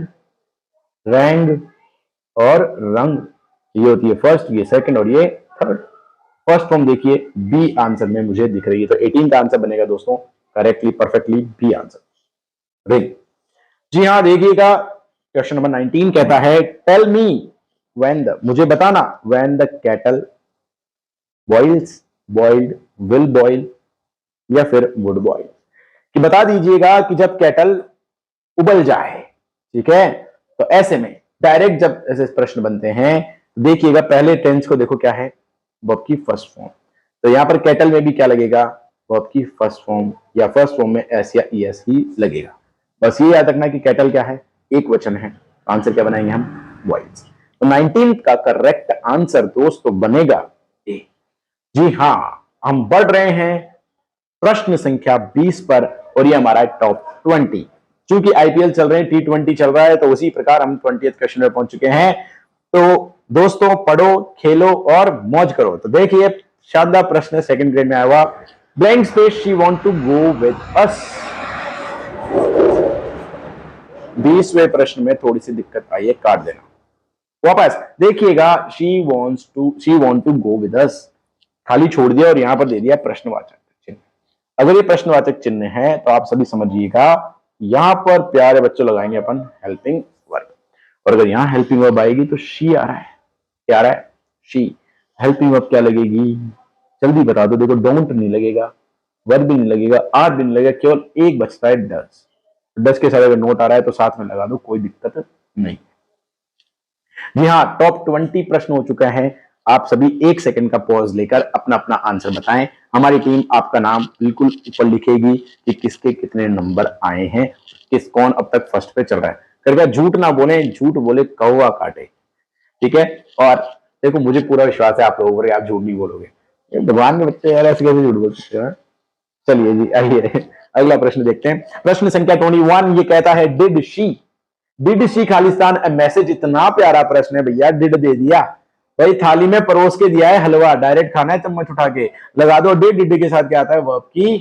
[SPEAKER 1] रैंग और रंग। ये होती है फर्स्ट, ये सेकंड और ये थर्ड। फर्स्ट फॉर्म देखिए बी आंसर में मुझे दिख रही है, तो 18 का आंसर बनेगा दोस्तों correctly perfectly B answer, ring. जी हाँ, देखिएगा क्वेश्चन नंबर 19 कहता है टेल मी व्हेन द, मुझे बताना, when the kettle boils, boiled, will boil या फिर वुड बॉइल, कि बता दीजिएगा कि जब केटल उबल जाए, ठीक है। तो ऐसे में डायरेक्ट जब ऐसे प्रश्न बनते हैं, देखिएगा पहले टेंस को देखो क्या है, वर्ब की फर्स्ट फॉर्म। तो यहां पर केटल में भी क्या लगेगा, वर्ब की फर्स्ट फॉर्म, या फर्स्ट फॉर्म में एस या ईएस ही लगेगा। बस ये याद रखना कि केटल क्या है, एक वचन है। आंसर क्या बनाएंगे हम, बॉइल्स। तो 19 का करेक्ट आंसर दोस्तों बनेगा ए। जी हाँ, हम बढ़ रहे हैं प्रश्न संख्या 20 पर, और ये हमारा टॉप 20। चूंकि आईपीएल चल रहे हैं, T20 चल रहा है, तो उसी प्रकार हम 20th क्वेश्चन में पहुंच चुके हैं। तो दोस्तों पढ़ो, खेलो और मौज करो। तो देखिए शानदार प्रश्न सेकंड ग्रेड में आया हुआ, blank space she want to go with us. 20वें प्रश्न में थोड़ी सी दिक्कत आई है, काट देना वापस। देखिएगा she want to go with us, खाली छोड़ दिया और यहां पर दे दिया प्रश्नवाचक चिन्ह। अगर ये प्रश्नवाचक चिन्ह है तो आप सभी समझिएगा यहां पर प्यारे बच्चों लगाएंगे अपन हेल्पिंग वर्ब, और अगर यहां हेल्पिंग वर्ब आएगी तो शी आ रहा है, क्या आ रहा है, शी। हेल्पिंग वर्ब क्या लगेगी, जल्दी बता दो। देखो डोंट नहीं लगेगा, वर्ब भी नहीं लगेगा, आर भी नहीं लगेगा, केवल एक बचता है डस। डस के साथ अगर नोट आ रहा है तो साथ में लगा दो, कोई दिक्कत नहीं। जी हाँ, टॉप 20 प्रश्न हो चुका है। आप सभी 1 सेकंड का पॉज लेकर अपना अपना आंसर बताएं। हमारी टीम आपका नाम बिल्कुल ऊपर लिखेगी कि किसके कितने नंबर आए हैं, कौन अब तक फर्स्ट पे चल रहा है। कृपया झूठ ना बोले, झूठ बोले कौवा काटे, ठीक है। और देखो मुझे पूरा विश्वास है आप लोगों पर, आप झूठ नहीं बोलोगे। भगवान के बच्चे यार ऐसे कैसे झूठ बोल सकते हैं। चलिए जी, आइए अगला प्रश्न देखते हैं। प्रश्न संख्या 21 ये कहता है did she Khalistan A message. इतना प्यारा प्रश्न है भैया, डिड दे दिया भाई, थाली में परोस के दिया है हलवा, डायरेक्ट खाना है चम्मच उठा के, लगा दो डिड के साथ क्या आता है, वर्ब की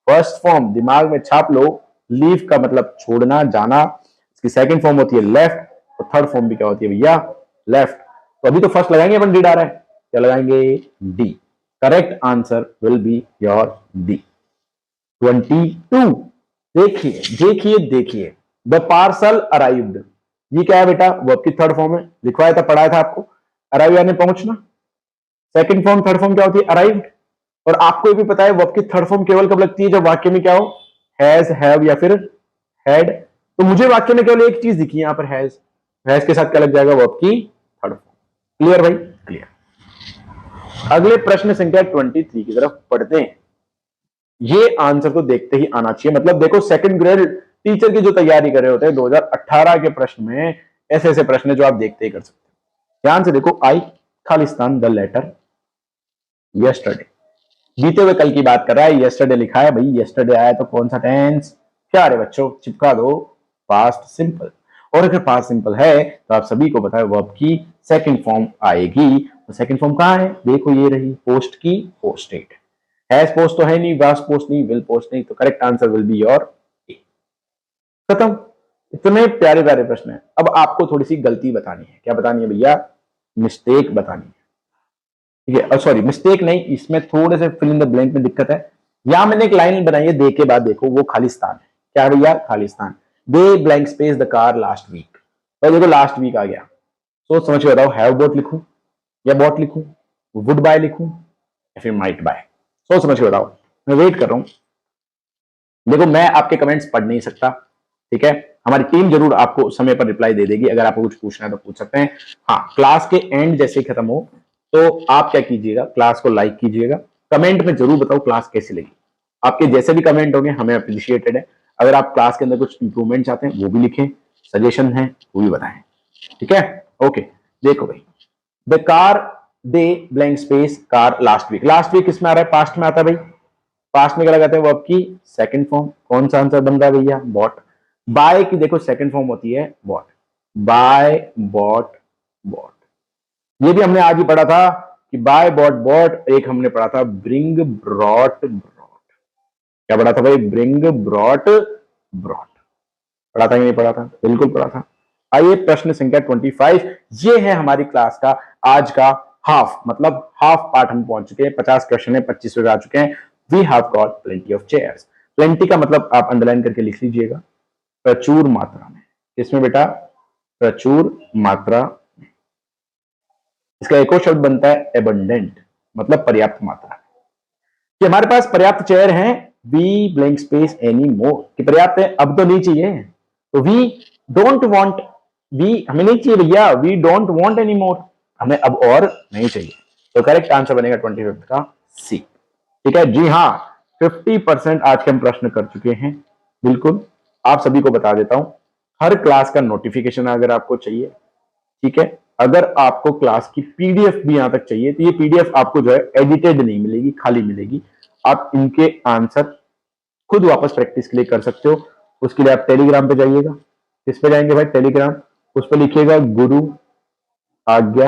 [SPEAKER 1] फर्स्ट फॉर्म, दिमाग में छाप लो। लीव का मतलब छोड़ना, जाना, इसकी सेकंड फॉर्म होती है लेफ्ट, और थर्ड फॉर्म भी क्या होती है भैया, लेफ्ट। तो अभी तो फर्स्ट लगाएंगे अपन, डिड आ रहा है, क्या लगाएंगे, D. Correct answer will be your D. 22 देखिए देखिए देखिए, द पार्सल अराइव्ड, ये क्या है बेटा, वर्ब की थर्ड फॉर्म है, लिखवाया था पढ़ाया था आपको, अराइव यानी पहुंचना। सेकंड फॉर्म थर्ड फॉर्म क्या होती है, अराइव्ड। और आपको ये भी पता है वर्ब की थर्ड फॉर्म केवल कब लगती है, जब वाक्य में क्या हो, हैज, हैव या फिर हैड। तो मुझे वाक्य में केवल एक चीज दिखी यहां पर, हैज के साथ क्या लग जाएगा, वर्ब की थर्ड फॉर्म। क्लियर भाई, क्लियर। अगले प्रश्न संख्या 23 की तरफ पढ़ते हैं। ये आंसर तो देखते ही आना चाहिए, मतलब देखो सेकंड ग्रेड टीचर की जो तैयारी कर रहे होते हैं 2018 के प्रश्न में ऐसे ऐसे प्रश्न जो आप देखते ही कर सकते हैं। ध्यान से देखो, आई खालिस्तान द लेटर यस्टरडे, बीते हुए कल की बात कर रहा है, यस्टरडे लिखा है भाई, यस्टरडे आया तो कौन सा टेंस, क्या रे बच्चों, चिपका दो, पास्ट सिंपल। और अगर पास्ट सिंपल है तो आप सभी को पता है वर्ब की सेकंड फॉर्म आएगी, तो सेकंड फॉर्म कहां है, देखो ये रही, पोस्ट की पोस्टेड। हैज पोस्ट तो है नहीं, वाज पोस्ट नहीं, विल पोस्ट नहीं, तो correct answer will be your A. खत्म। इतने प्यारे प्यारे प्रश्न है। अब आपको थोड़ी सी गलती बतानी है, क्या बतानी है भैया, मिस्टेक बतानी है, ठीक है। सॉरी मिस्टेक नहीं, इसमें थोड़े से फिल इन द ब्लैंक में दिक्कत है। यहां मैंने एक लाइन बनाई है, दे के बाद देखो, वो खालिस्तान है, क्या भैया, Khalistan. They blank space the car last week, भाई देखो लास्ट वीक आ गया, सोच समझ के बताओ, हैव बॉट लिखूं या बॉट लिखूं, वुड बाय लिखूं या फिर माइट बाय, सोच समझ के बताओ। मैं वेट कर रहा हूं। देखो मैं आपके कमेंट्स पढ़ नहीं सकता, ठीक है, हमारी टीम जरूर आपको समय पर रिप्लाई दे देगी, अगर आपको कुछ पूछना है तो पूछ सकते हैं। हाँ, क्लास के एंड जैसे खत्म हो तो आप क्या कीजिएगा, क्लास को लाइक कीजिएगा, कमेंट में जरूर बताओ क्लास कैसी लगी। आपके जैसे भी कमेंट होंगे हमें अप्रिशिएटेड है। अगर आप क्लास के अंदर कुछ इंप्रूवमेंट चाहते हैं वो भी लिखें, सजेशन है वो भी बताएं, ठीक है। ओके, देखो भाई, the car they blank space car last week, last week किसमें आ रहा है, पास्ट में आता है भाई, पास्ट में क्या लगाते हैं, वर्ब की सेकंड फॉर्म, कौन सा आंसर बन रहा है भैया, बॉट। बाय की देखो सेकंड फॉर्म होती है बॉट, बाय बॉट बॉट। ये भी हमने आज ही पढ़ा था कि बाय बॉट बॉट, एक हमने पढ़ा था ब्रिंग ब्रॉट ब्रॉट, क्या पढ़ा था भाई, ब्रिंग ब्रॉट ब्रॉट। पढ़ा था कि नहीं पढ़ा था? बिल्कुल पढ़ा था। आइए प्रश्न संख्या 25, ये है हमारी क्लास का आज का हाफ, मतलब हाफ पार्ट हम पहुंच चुके हैं। 50 क्वेश्चन है, 25 आ चुके हैं। We have got plenty of chairs. Plenty का मतलब आप अंडरलाइन करके लिख लीजिएगा, प्रचुर मात्रा में। किसमें बेटा? प्रचुर मात्रा। इसका एक और शब्द बनता है एबंडेंट, मतलब पर्याप्त मात्रा कि हमारे पास पर्याप्त चेयर हैं। We blank space any more, कि पर्याप्त है, अब तो नहीं चाहिए। तो वी डोंट वांट, वी हमें नहीं चाहिए भैया, we don't want any more, हमें अब और नहीं चाहिए। तो करेक्ट आंसर बनेगा 25 का सी। ठीक है जी हाँ, 50% आज के हम प्रश्न कर चुके हैं। बिल्कुल आप सभी को बता देता हूं, हर क्लास का नोटिफिकेशन अगर आपको चाहिए, ठीक है, अगर आपको क्लास की पीडीएफ भी यहां तक चाहिए, तो ये पीडीएफ आपको जो है एडिटेड नहीं मिलेगी, खाली मिलेगी। आप इनके आंसर खुद वापस प्रैक्टिस के लिए कर सकते हो। उसके लिए आप टेलीग्राम पे जाइएगा। किस पे जाएंगे भाई? टेलीग्राम। उस पर लिखिएगा गुरु आज्ञा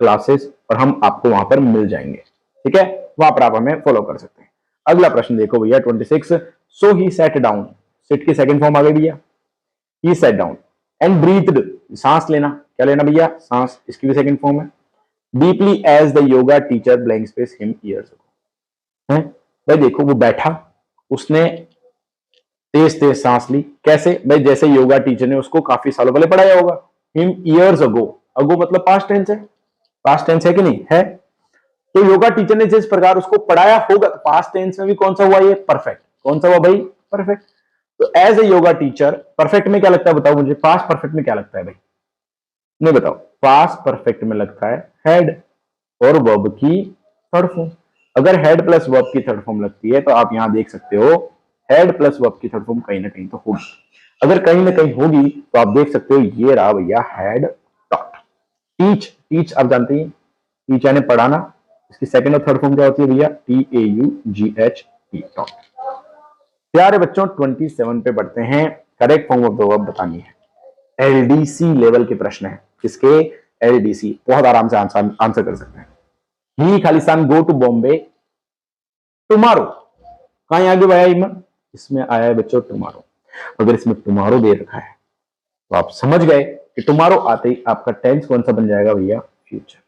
[SPEAKER 1] क्लासेस, और हम आपको वहां पर मिल जाएंगे। ठीक है, वहां पर आप हमें फॉलो कर सकते हैं। अगला प्रश्न देखो भैया 26। So he set down, sit की सेकंड फॉर्म आ गई भैया, he set down and breathed, सांस लेना। क्या लेना भैया? सांस। इसकी भी सेकंड फॉर्म है। Deeply as the yoga teacher blank space him years ago. है भाई, देखो वो बैठा, उसने तेज तेज सांस ली। कैसे भाई? जैसे योगा टीचर ने उसको काफी सालों पहले पढ़ाया होगा। हिम ईयर्स अगो, अगो मतलब पास्ट टेंस है। पास्ट टेंस है कि नहीं है? तो योगा टीचर ने जिस प्रकार उसको पढ़ाया होगा, पास्ट टेंस में भी कौन सा हुआ? ये परफेक्ट। कौन सा हुआ भाई? परफेक्ट। तो as a yoga teacher, perfect में क्या लगता है बताओ मुझे? पास्ट परफेक्ट में क्या लगता है भाई? नहीं बताओ। पास्ट परफेक्ट में लगता है हेड और वर्ब की थर्ड फॉर्म। अगर हेड प्लस वर्ब की थर्ड फॉर्म लगती है तो आप यहां देख सकते हो हेड प्लस वर्ब की थर्ड फॉर्म कहीं ना कहीं तो होगी। अगर कहीं ना कहीं होगी तो आप देख सकते हो ये रहा भैया हेड टॉट। टीच, टीच आप जानते हैं, टीच यानी पढ़ाना। इसकी सेकंड और थर्ड फॉर्म क्या होती है भैया? TAUGH taught. प्यारे बच्चों 27 पे बढ़ते हैं। Correct form of the verb बतानी है। LDC लेवल के प्रश्न है। किसके? LDC। बहुत आराम से आंसर कर सकते हैं। He Khalistan go to Bombay tomorrow. कहां आगे भाई ईमान? इसमें आया है बच्चों टुमारो। अगर इसमें टुमारो दे रखा है तो आप समझ गए कि टुमारो आते ही आपका टेंस कौन सा बन जाएगा भैया? फ्यूचर।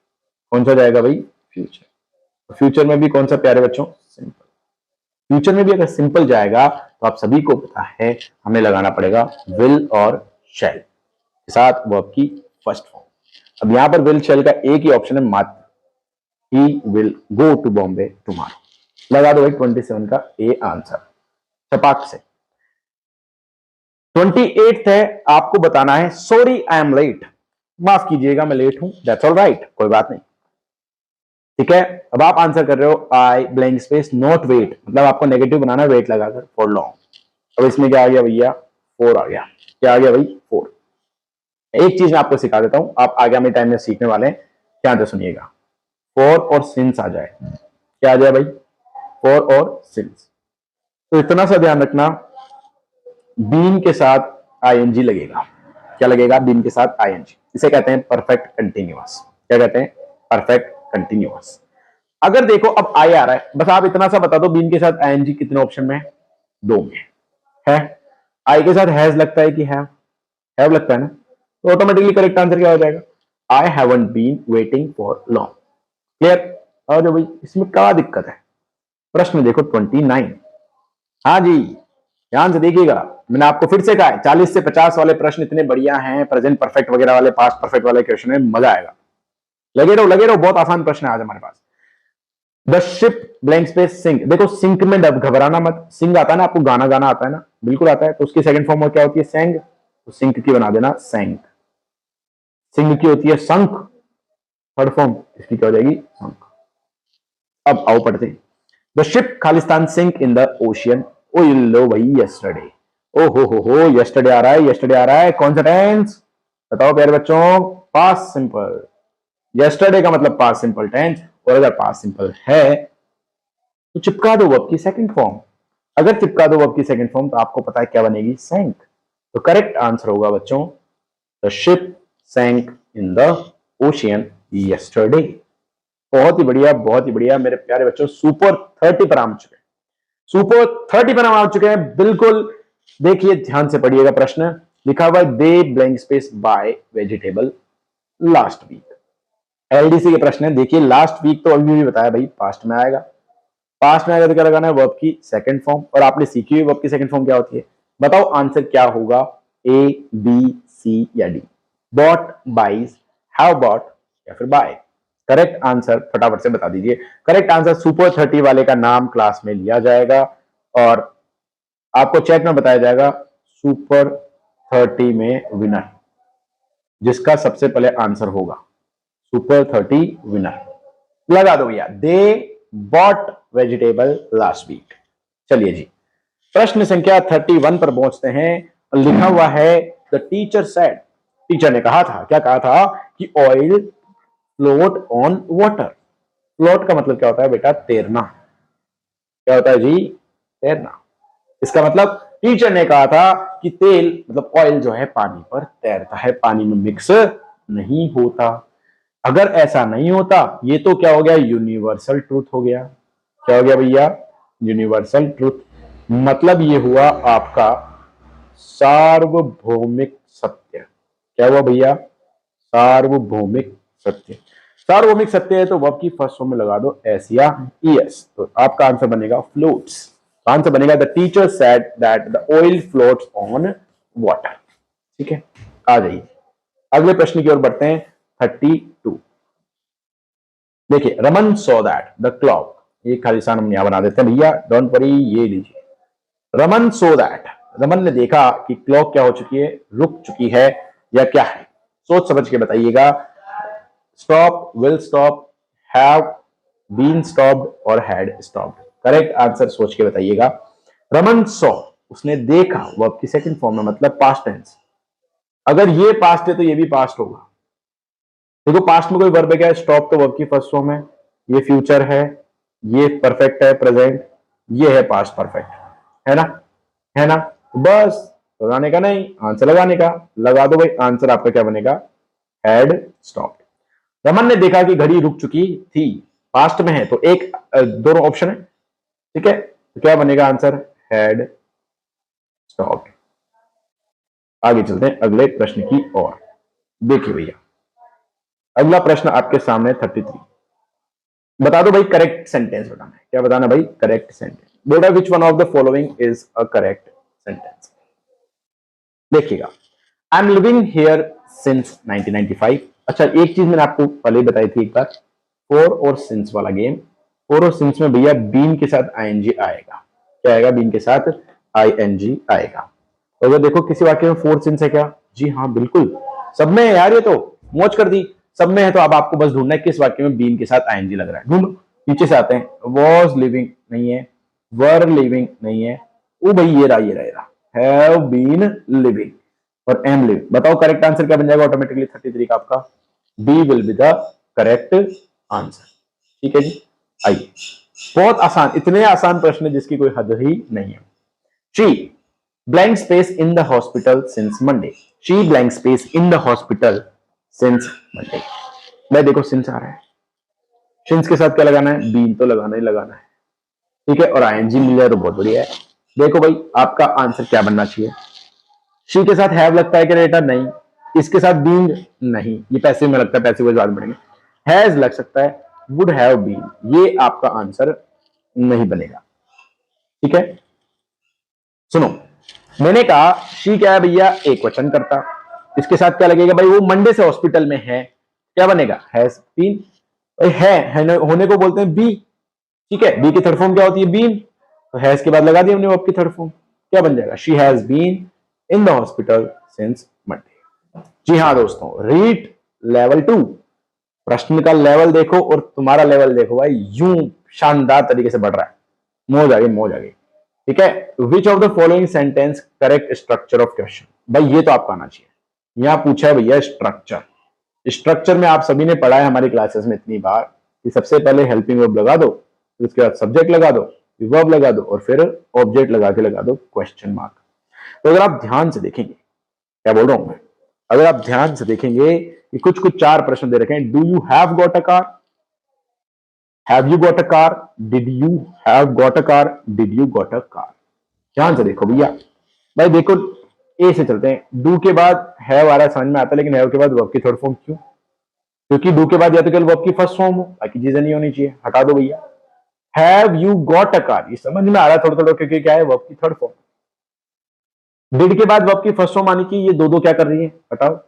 [SPEAKER 1] कौन सा जाएगा भाई? फ्यूचर। फ्यूचर में भी कौन सा प्यारे बच्चों? सिंपल। फ्यूचर में भी अगर सिंपल जाएगा तो आप सभी को पता है हमें लगाना पड़ेगा विल और शैल के साथ वर्ब की फर्स्ट फॉर्म। अब यहां पर विल शैल का एक ही ऑप्शन है मात्र, he will go to Bombay tomorrow. लगा दो भाई 27 का ए आंसर चपाक से। 28 है, आपको बताना है सॉरी आई एम लेट, माफ कीजिएगा मैं लेट हूं। दैट्स ऑल राइट, कोई बात नहीं। ठीक है, अब आप आंसर कर रहे हो I blank space not wait, मतलब आपको नेगेटिव बनाना है वेट लगाकर, फॉर लॉन्ग। अब इसमें क्या आ गया भैया? 4 आ गया। क्या आ गया भाई? 4। एक चीज मैं आपको सिखा देता हूं, आप आगामी टाइम में सीखने वाले हैं, ध्यान से सुनिएगा। फॉर और सिंस आ जाए, क्या आ जाए भाई? फॉर और सिंस। तो इतना सा ध्यान रखना, बीन के साथ आईएनजी लगेगा। क्या लगेगा? बीन के साथ आईएनजी। इसे कहते हैं परफेक्ट कंटिन्यूअस। क्या कहते हैं? Perfect continuous. अगर देखो अब आई आ रहा है, बस आप इतना सा बता दो बीन के साथ आईएनजी कितने ऑप्शन में है? 2 में है। आई के साथ हैज लगता है कि हैव लगता है ना, तो ऑटोमेटिकली करेक्ट आंसर क्या हो जाएगा? I haven't been waiting for long. Clear? और जो भाई इसमें क्या दिक्कत है? प्रश्न देखो 29। हाँ जी, ध्यान से देखिएगा, मैंने आपको फिर से कहा है 40 से 50 वाले प्रश्न इतने बढ़िया हैं, प्रेजेंट परफेक्ट वगैरह वाले, पास्ट परफेक्ट वाले क्वेश्चन में मजा आएगा। लगे रहो, बहुत आसान प्रश्न है आज हमारे पास। The ship blank space sink. देखो सिंक में घबराना मत, सिंग आता है ना आपको, गाना गाना आता है ना, बिल्कुल आता है। तो उसकी सेकंड फॉर्म क्या होती है? सेंग। तो सिंक की बना देना सैंक। सिंग की होती है संख, थर्ड फॉर्म इसकी क्या हो जाएगी? संख। अब आओ पढ़ते हैं। The ship Khalistan sink in the ocean. ओ लो भाई यस्टरडे। ओ हो यस्टरडे आ रहा है, यस्टरडे आ रहा है। कौन सा टेंस बताओ प्यारे बच्चों? Past simple. यस्टरडे का मतलब पास्ट सिंपल टेंस, और अगर पास्ट सिंपल है तो चिपका दो वर्ब की सेकंड फॉर्म। अगर चिपका दो वर्ब की सेकंड फॉर्म तो आपको पता है क्या बनेगी? सैंक। तो करेक्ट आंसर होगा बच्चों the ship sank in the ocean yesterday. बहुत ही बढ़िया, बहुत ही बढ़िया मेरे प्यारे बच्चों। सुपर 30 पर आ चुके हैं, सुपर 30 पर हम आ चुके हैं। बिल्कुल देखिए ध्यान से पढ़िएगा प्रश्न, लिखा हुआ है they blank space buy vegetable last week. LDC के प्रश्न है। देखिए लास्ट वीक तो अभी भी बताया भाई पास्ट में आएगा, पास्ट में आएगा तो क्या लगाना है, वर्ब की सेकंड फॉर्म, और आपने सीखी हुई वर्ब की सेकंड फॉर्म क्या होती है। बताओ आंसर क्या होगा, ए बी सी या D. Bought, buys, have bought या फिर बाय। करेक्ट आंसर फटाफट से बता दीजिए। करेक्ट आंसर सुपर 30 वाले का नाम क्लास में लिया जाएगा और आपको चैट में बताया जाएगा सुपर 30 में विनर जिसका सबसे पहले आंसर होगा। सुपर 30 विनर लगा दो भैया, they bought vegetable last week. चलिए जी प्रश्न संख्या 31 पर पहुंचते हैं। लिखा हुआ है द टीचर सेड, टीचर ने कहा था, क्या कहा था कि oil float on water. Float का मतलब क्या होता है बेटा, तैरना। क्या होता है जी, तैरना। इसका मतलब टीचर ने कहा था कि तेल मतलब ऑयल जो है पानी पर तैरता है, पानी में मिक्स नहीं होता। अगर ऐसा नहीं होता ये तो क्या हो गया, यूनिवर्सल ट्रूथ हो गया। क्या हो गया भैया, यूनिवर्सल ट्रूथ। मतलब ये हुआ आपका सार्वभौमिक सत्य। क्या हुआ भैया, सार्वभौमिक सत्य। सार्वभौमिक सत्य है तो वर्ब की फर्स्ट फॉर्म में लगा दो एस या ईएस, तो आपका आंसर बनेगा फ्लोट्स। आंसर बनेगा the teacher said that the oil floats on water. ठीक है, आ जाइए अगले प्रश्न की ओर बढ़ते हैं। 32 देखिए, Raman so that the clock, ये खालिस्तान हम यहां बना देते हैं भैया, डोंट वरी, ये लीजिए। रमन सो दैट, रमन ने देखा कि क्लॉक क्या हो चुकी है, रुक चुकी है या क्या है। सोच समझ के बताइएगा। Stop, will stop, have been stopped और हैड स्टॉप्ड। करेक्ट आंसर सोच के बताइएगा। रमन सो, उसने देखा, वर्ब की सेकंड फॉर्म में मतलब पास्ट टेंस। अगर ये पास्ट है तो ये भी पास्ट होगा। देखो पास्ट में कोई वर्ब है क्या, स्टॉप तो वर्ब की फर्स्ट फॉर्म है, ये फ्यूचर है, ये परफेक्ट है प्रेजेंट, ये है पास्ट परफेक्ट, है ना, है ना। बस लगाने का नहीं, आंसर लगाने का। लगा दो भाई, आंसर आपका क्या बनेगा, हैड स्टॉप्ड। रमन ने देखा कि घड़ी रुक चुकी थी, पास्ट में है तो एक दोनों ऑप्शन है। ठीक है, तो क्या बनेगा आंसर, हैड स्टॉप्ड। आगे चलते हैं अगले प्रश्न की ओर। देखिए भैया अगला प्रश्न आपके सामने 33। बता दो भाई करेक्ट सेंटेंस बताना है। क्या बताना भाई, करेक्ट सेंटेंस। बेटा which one of the following is a correct sentence. देखिएगा, I am living here since 1995। अच्छा एक चीज मैंने आपको पहले ही बताई थी एक बार, फोर और सिंस वाला गेम। फोर और सिंस में भैया बीन के साथ आईएनजी आएगा। क्या आएगा, बीन के साथ आईएनजी आएगा। तो अगर देखो किसी वाक्य में फोर सिंस है क्या, जी हाँ बिल्कुल सब में है यार, ये तो मौज कर दी, सब में है। तो अब आपको बस ढूंढना है किस वाक्य में बीन के साथ आईएनजी लग रहा है। ढूंढो, नीचे से आते हैं। वॉज लिविंग नहीं है, वर लिविंग नहीं है, ओ भाई ये रहा ये रहा ये रहा, हैव बीन लिविंग और एम लिविंग। बताओ करेक्ट आंसर क्या बन जाएगा ऑटोमेटिकली 33 का आपका, B will be the correct answer. ठीक है जी, आइए बहुत आसान, इतने आसान प्रश्न जिसकी कोई हद ही नहीं है। She blank space in the hospital since Monday. She blank space in the hospital since Monday. मैं देखो सिंस आ रहा है, सिंस के साथ क्या लगाना है, बीन तो लगाना ही लगाना है। ठीक है, और आईएनजी मिल जाए तो बहुत बढ़िया है। देखो भाई आपका आंसर क्या बनना चाहिए। शी के साथ हैव लगता है कि बेटा, नहीं। इसके साथ बीन नहीं, ये पैसिव में लगता है, पैसिव के बाद बढ़ेंगे। हैज लग सकता है, वुड हैव बीन, ये आपका आंसर नहीं बनेगा। ठीक है, सुनो, मैंने कहा शी क्या है भैया, एक वचन करता। इसके साथ क्या लगेगा भाई, वो मंडे से हॉस्पिटल में है, क्या बनेगा, हैज बीन। है होने को बोलते हैं बी। ठीक है, बी की थर्ड फॉर्म क्या होती है, बीन। तो हैज के बाद लगा दी हमने वर्ब की थर्ड फॉर्म, क्या बन जाएगा, she has been in the hospital since Monday. जी हाँ दोस्तों, रीड लेवल 2। प्रश्न का लेवल देखो और तुम्हारा लेवल देखो भाई, यूं शानदार तरीके से बढ़ रहा है। मौज आ गई, मौज आ गई। ठीक है, which of the following sentence correct structure of question. भाई ये तो आपको आना चाहिए। यहां पूछा है भैया स्ट्रक्चर। स्ट्रक्चर में आप सभी ने पढ़ा है हमारी क्लासेस में इतनी बार कि सबसे पहले हेल्पिंग वर्ब लगा दो, फिर उसके बाद सब्जेक्ट लगा दो, वर्ब लगा दो और फिर ऑब्जेक्ट लगा दो क्वेश्चन मार्क। तो अगर आप ध्यान से देखेंगे, क्या बोल रहा हूं मैं, अगर आप ध्यान से देखेंगे कि कुछ कुछ चार प्रश्न दे रखे हैं। Do you have got a car, have you got a car, did you have got a car, did you got a car. ध्यान से देखो भैया, भाई देखो, ए से चलते हैं। डू के बाद हैव आ रहा है, समझ में आता है, लेकिन हैव के बाद वर्ब की थर्ड फॉर्म क्यों? क्योंकि डू के बाद या तो केवल वर्ब की फर्स्ट फॉर्म हो, बाकी चीजें नहीं होनी चाहिए, हटा दो भैया। Have you got a car, ये समझ में आ रहा है थोड़ा थोड़ा, क्योंकि क्या है, वर्ब की थर्ड फॉर्म। डिड के बाद वर्ब की फर्स्ट फॉर्म आनी चाहिए, ये दो दो क्या कर रही है, हटाओ।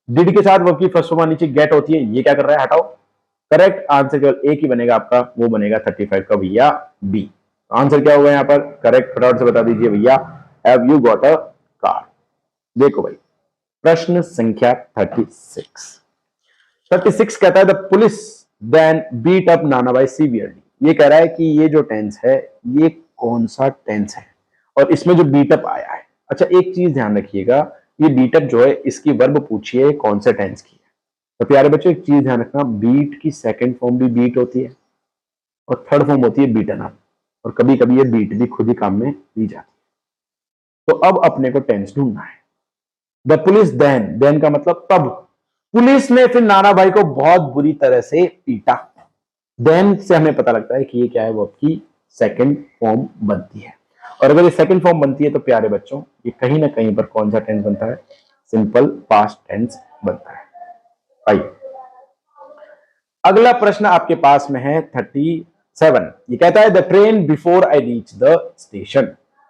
[SPEAKER 1] डिड के साथ वर्ब की फर्स्ट फॉर्म आनी चाहिए, गेट होती है, ये क्या कर रहा है, हटाओ। करेक्ट आंसर केवल एक ही बनेगा आपका, वो बनेगा 35 का भैया, बी। आंसर क्या होगा यहाँ पर करेक्ट, फटाफट से बता दीजिए भैया, have you got a car. देखो भाई, प्रश्न संख्या 36 कहता है the police then beat up Nanabhai severely. ये कह रहा है कि ये जो टेंस है, ये कौन सा टेंस है, और इसमें जो बीटअप आया है। अच्छा एक चीज ध्यान रखिएगा, ये बीटअप जो है इसकी वर्ब पूछिए कौन से टेंस की है। तो प्यारे बच्चों एक चीज ध्यान रखना, बीट की सेकंड फॉर्म भी बीट होती है और थर्ड फॉर्म होती है बीटन अप, और कभी कभी ये बीट भी खुद ही काम में ली जाती है। तो अब अपने को टेंस ढूंढना है। द पुलिस देन का मतलब तब, पुलिस ने फिर नाना भाई को बहुत बुरी तरह से पीटा। देन से हमें पता लगता है कि ये क्या है, वर्ब की सेकंड फॉर्म बनती है। और अगर ये सेकंड फॉर्म बनती है तो प्यारे बच्चों ये कहीं ना कहीं पर कौन सा टेंस बनता है, सिंपल पास्ट टेंस बनता है। आइए अगला प्रश्न आपके पास में है 37। ये कहता है the train before I reach the station.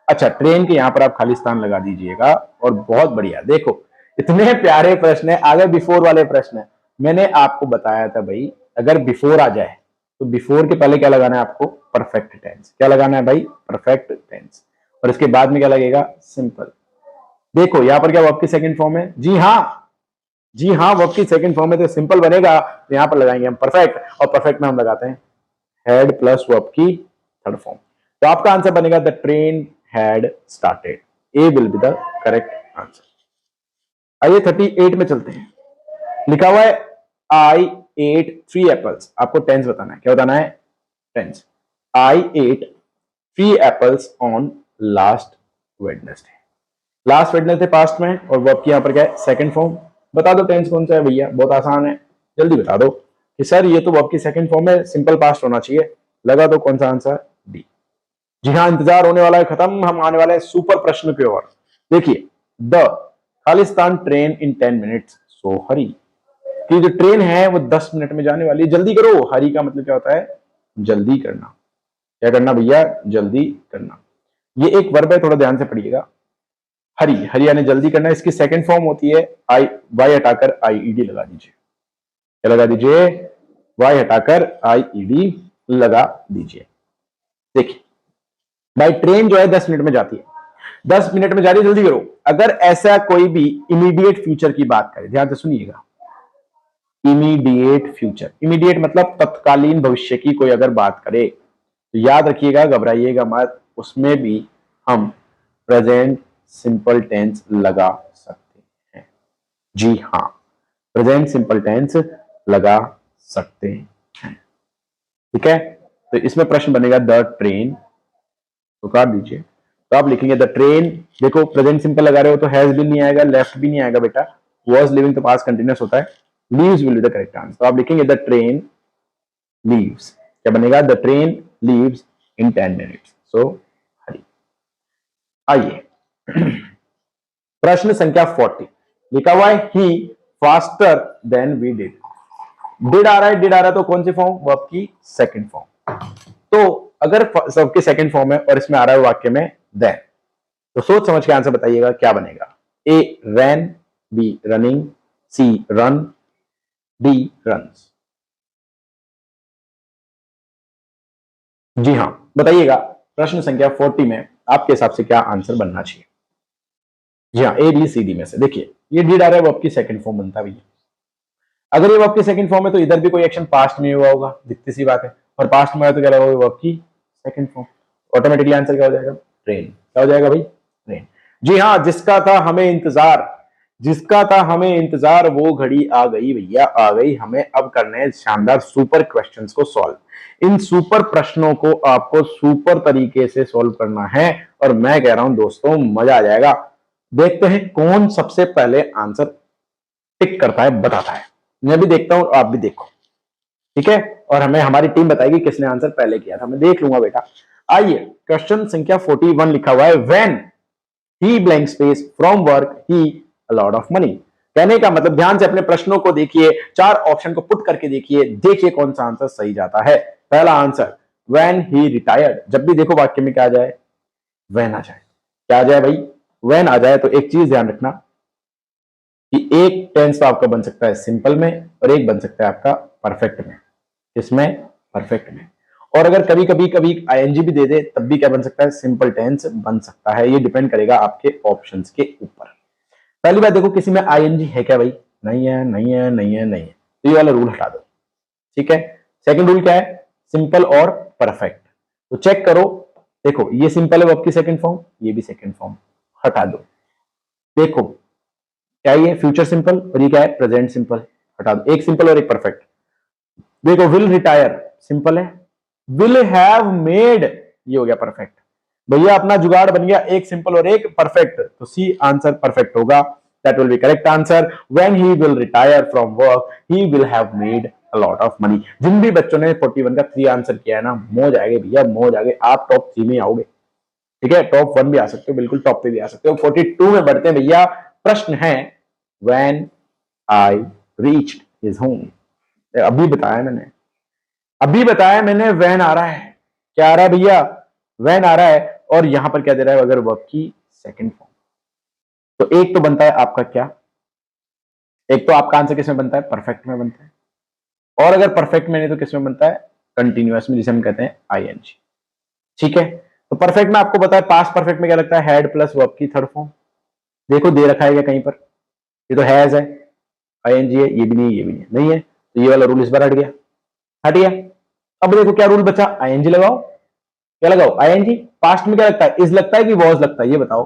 [SPEAKER 1] अच्छा ट्रेन के यहां पर आप खाली स्थान लगा दीजिएगा, और बहुत बढ़िया। देखो इतने प्यारे प्रश्न है, आगे बिफोर वाले प्रश्न है। मैंने आपको बताया था भाई, अगर बिफोर आ जाए तो बिफोर के पहले क्या लगाना है आपको, परफेक्ट टेंस। क्या लगाना है भाई, परफेक्ट टेंस। और इसके बाद में क्या लगेगा, सिंपल। देखो यहां पर क्या वर्ब की सेकंड फॉर्म है, जी हाँ, जी हाँ वर्ब की सेकंड फॉर्म है तो सिंपल बनेगा। तो यहां पर लगाएंगे हम परफेक्ट, और परफेक्ट में हम लगाते हैं हैड प्लस वर्ब की थर्ड फॉर्म। तो आपका आंसर बनेगा the train had started. A will be the correct answer. आइए 38 में चलते हैं। लिखा हुआ है आई एट 3 एप्पल्स। आपको टेंस बताना है, क्या बताना है, tense. I ate 3 apples on last Wednesday. Last Wednesday past में, और वर्ब की यहां पर क्या है, सेकंड फॉर्म। बता दो टेंस कौन सा है भैया, बहुत आसान है, जल्दी बता दो कि सर ये तो वर्ब की सेकंड फॉर्म है, सिंपल पास्ट होना चाहिए। लगा दो कौन सा आंसर, डी। जी हाँ इंतजार होने वाला है खत्म, हम आने वाले हैं सुपर प्रश्न की ओर। देखिए the Khalistan train in 10 minutes so hurry, कि जो ट्रेन है वो 10 मिनट में जाने वाली है, जल्दी करो। हरी का मतलब क्या होता है, जल्दी करना। क्या करना भैया, जल्दी करना। ये एक वर्ब है, थोड़ा ध्यान से पढ़िएगा। हरी, हरिया ने जल्दी करना, इसकी सेकंड फॉर्म होती है आई, वाई हटाकर आई ईडी लगा दीजिए। क्या लगा दीजिए, वाई हटाकर आई ईडी लगा दीजिए। देखिए भाई ट्रेन जो है 10 मिनट में जाती है, 10 मिनट में जा रही है, जल्दी करो। अगर ऐसा कोई भी इमीडिएट फ्यूचर की बात करें, ध्यान से सुनिएगा, इमीडिएट फ्यूचर, इमीडिएट मतलब तत्कालीन भविष्य की कोई अगर बात करे तो याद रखिएगा, घबराइएगा मत, उसमें भी हम प्रेजेंट सिंपल टेंस लगा सकते हैं। जी हाँ, प्रेजेंट सिंपल टेंस लगा सकते हैं। ठीक है, तो इसमें प्रश्न बनेगा द ट्रेन, तो काट दीजिए। तो आप लिखेंगे द ट्रेन, देखो प्रेजेंट सिंपल लगा रहे हो तो हैज भी नहीं आएगा, लेफ्ट भी नहीं आएगा बेटा, वॉज लिविंग तो पास्ट कंटिन्यूअस होता है, leaves will be the correct answer. तो आप लिखेंगे द ट्रेन लीव्स, क्या बनेगा, the train leaves in 10 minutes so hurry. आइए प्रश्न संख्या 40 लिखा हुआ है he faster than we did. Did आ रहा है, डिड आ रहा है तो कौन सी फॉर्म, वर्ब की सेकंड फॉर्म। तो अगर सबके सेकंड फॉर्म है और इसमें आ रहा है वाक्य में देन, तो सोच समझ के आंसर बताइएगा क्या बनेगा। ए रैन, बी रनिंग, सी रन, डी रन्स। जी हाँ बताइएगा, प्रश्न संख्या 40 में आपके हिसाब से क्या आंसर बनना चाहिए। जी हाँ ए बी सी डी में से। देखिए ये डिड आ रहा है, वर्ब की सेकंड फॉर्म बनता भी है। अगर ये वर्ब की सेकंड फॉर्म है तो इधर भी कोई एक्शन पास्ट में हुआ होगा, दिखती सी बात है, और पास्ट में आया तो क्या लगा, वर्ब की सेकंड फॉर्म। ऑटोमेटिकली आंसर क्या हो जाएगा, ट्रेन। क्या हो जाएगा भाई, ट्रेन। जी हाँ, जिसका था हमें इंतजार, जिसका था हमें इंतजार वो घड़ी आ गई भैया, आ गई। हमें अब करने हैं शानदार सुपर क्वेश्चंस को सॉल्व। इन सुपर प्रश्नों को आपको सुपर तरीके से सॉल्व करना है, और मैं कह रहा हूं दोस्तों मजा आ जाएगा। देखते हैं कौन सबसे पहले आंसर टिक करता है, बताता है। मैं भी देखता हूं, आप भी देखो, ठीक है। और हमें हमारी टीम बताएगी किसने आंसर पहले किया था, मैं देख लूंगा बेटा। आइए क्वेश्चन संख्या 41 लिखा हुआ है when he blank space from work he a lot of money. कहने का मतलब ध्यान से अपने प्रश्नों को देखिए, 4 ऑप्शन को पुट करके देखिए कौन सा आंसर सही जाता है। पहला आंसर व्हेन ही रिटायर्ड, जब भी देखो वाक्य में क्या आ जाए, व्हेन आ जाए। क्या आ जाए भाई, व्हेन आ जाए। तो एक चीज ध्यान रखना कि एक टेंस तो आपका बन सकता है सिंपल में और एक बन सकता है आपका परफेक्ट में। इसमें परफेक्ट में। और अगर कभी कभी कभी आईएनजी भी दे दे तब भी क्या बन सकता है, सिंपल टेंस बन सकता है। ये डिपेंड करेगा आपके ऑप्शंस के ऊपर। पहली बात देखो, किसी में आईएनजी है क्या भाई, नहीं है, नहीं है, नहीं है, नहीं है, तो ये वाला रूल हटा दो। ठीक है। सेकंड रूल क्या है, सिंपल और परफेक्ट। तो चेक करो, देखो ये सिंपल है वर्ब की सेकंड फॉर्म, ये भी सेकंड फॉर्म, हटा दो। देखो क्या ये फ्यूचर सिंपल और ये क्या है प्रेजेंट सिंपल, हटा दो। एक सिंपल और एक परफेक्ट। देखो विल रिटायर सिंपल है, विल हैव मेड ये हो गया परफेक्ट। भैया अपना जुगाड़ बन गया, एक सिंपल और एक परफेक्ट, तो सी आंसर परफेक्ट होगा। That will be correct answer. When he will retire from work he will have made a lot of money. जिन भी बच्चों ने 41 का 3 आंसर किया है ना, मौज आएगी भैया, मौज आएगी, आप टॉप 3 में आओगे। ठीक है, टॉप 1 भी आ सकते हो, बिल्कुल टॉप पे भी आ सकते हो। 42 में बढ़ते हैं भैया। प्रश्न है when I reached his home. अभी बताया मैंने, अभी बताया मैंने, वैन आ रहा है। क्या आ रहा है भैया, वैन आ रहा है। और यहां पर क्या दे रहा है, अगर वर्ब की सेकंड फॉर्म। तो एक तो बनता है आपका क्या, एक तो आपका आंसर किसमें बनता है, परफेक्ट में बनता है। और अगर परफेक्ट में नहीं तो किसमें बनता है, कंटिन्यूअस में, जिसे हम कहते हैं आईएनजी। ठीक है। तो परफेक्ट में आपको पता है, पास्ट परफेक्ट में क्या लगता है, हैड प्लस वर्ब की थर्ड फॉर्म। देखो दे रखा है क्या कहीं पर, ये तो हैज है, आईएनजी है, ये भी नहीं है, ये भी नहीं है, नहीं है, तो ये वाला रूल इस बार हट गया, हट गया। अब देखो क्या रूल बचा, आईएनजी लगाओ। क्या लगाओ, आईएनजी। पास्ट में क्या लगता है, इज लगता है कि वॉज लगता है, ये बताओ।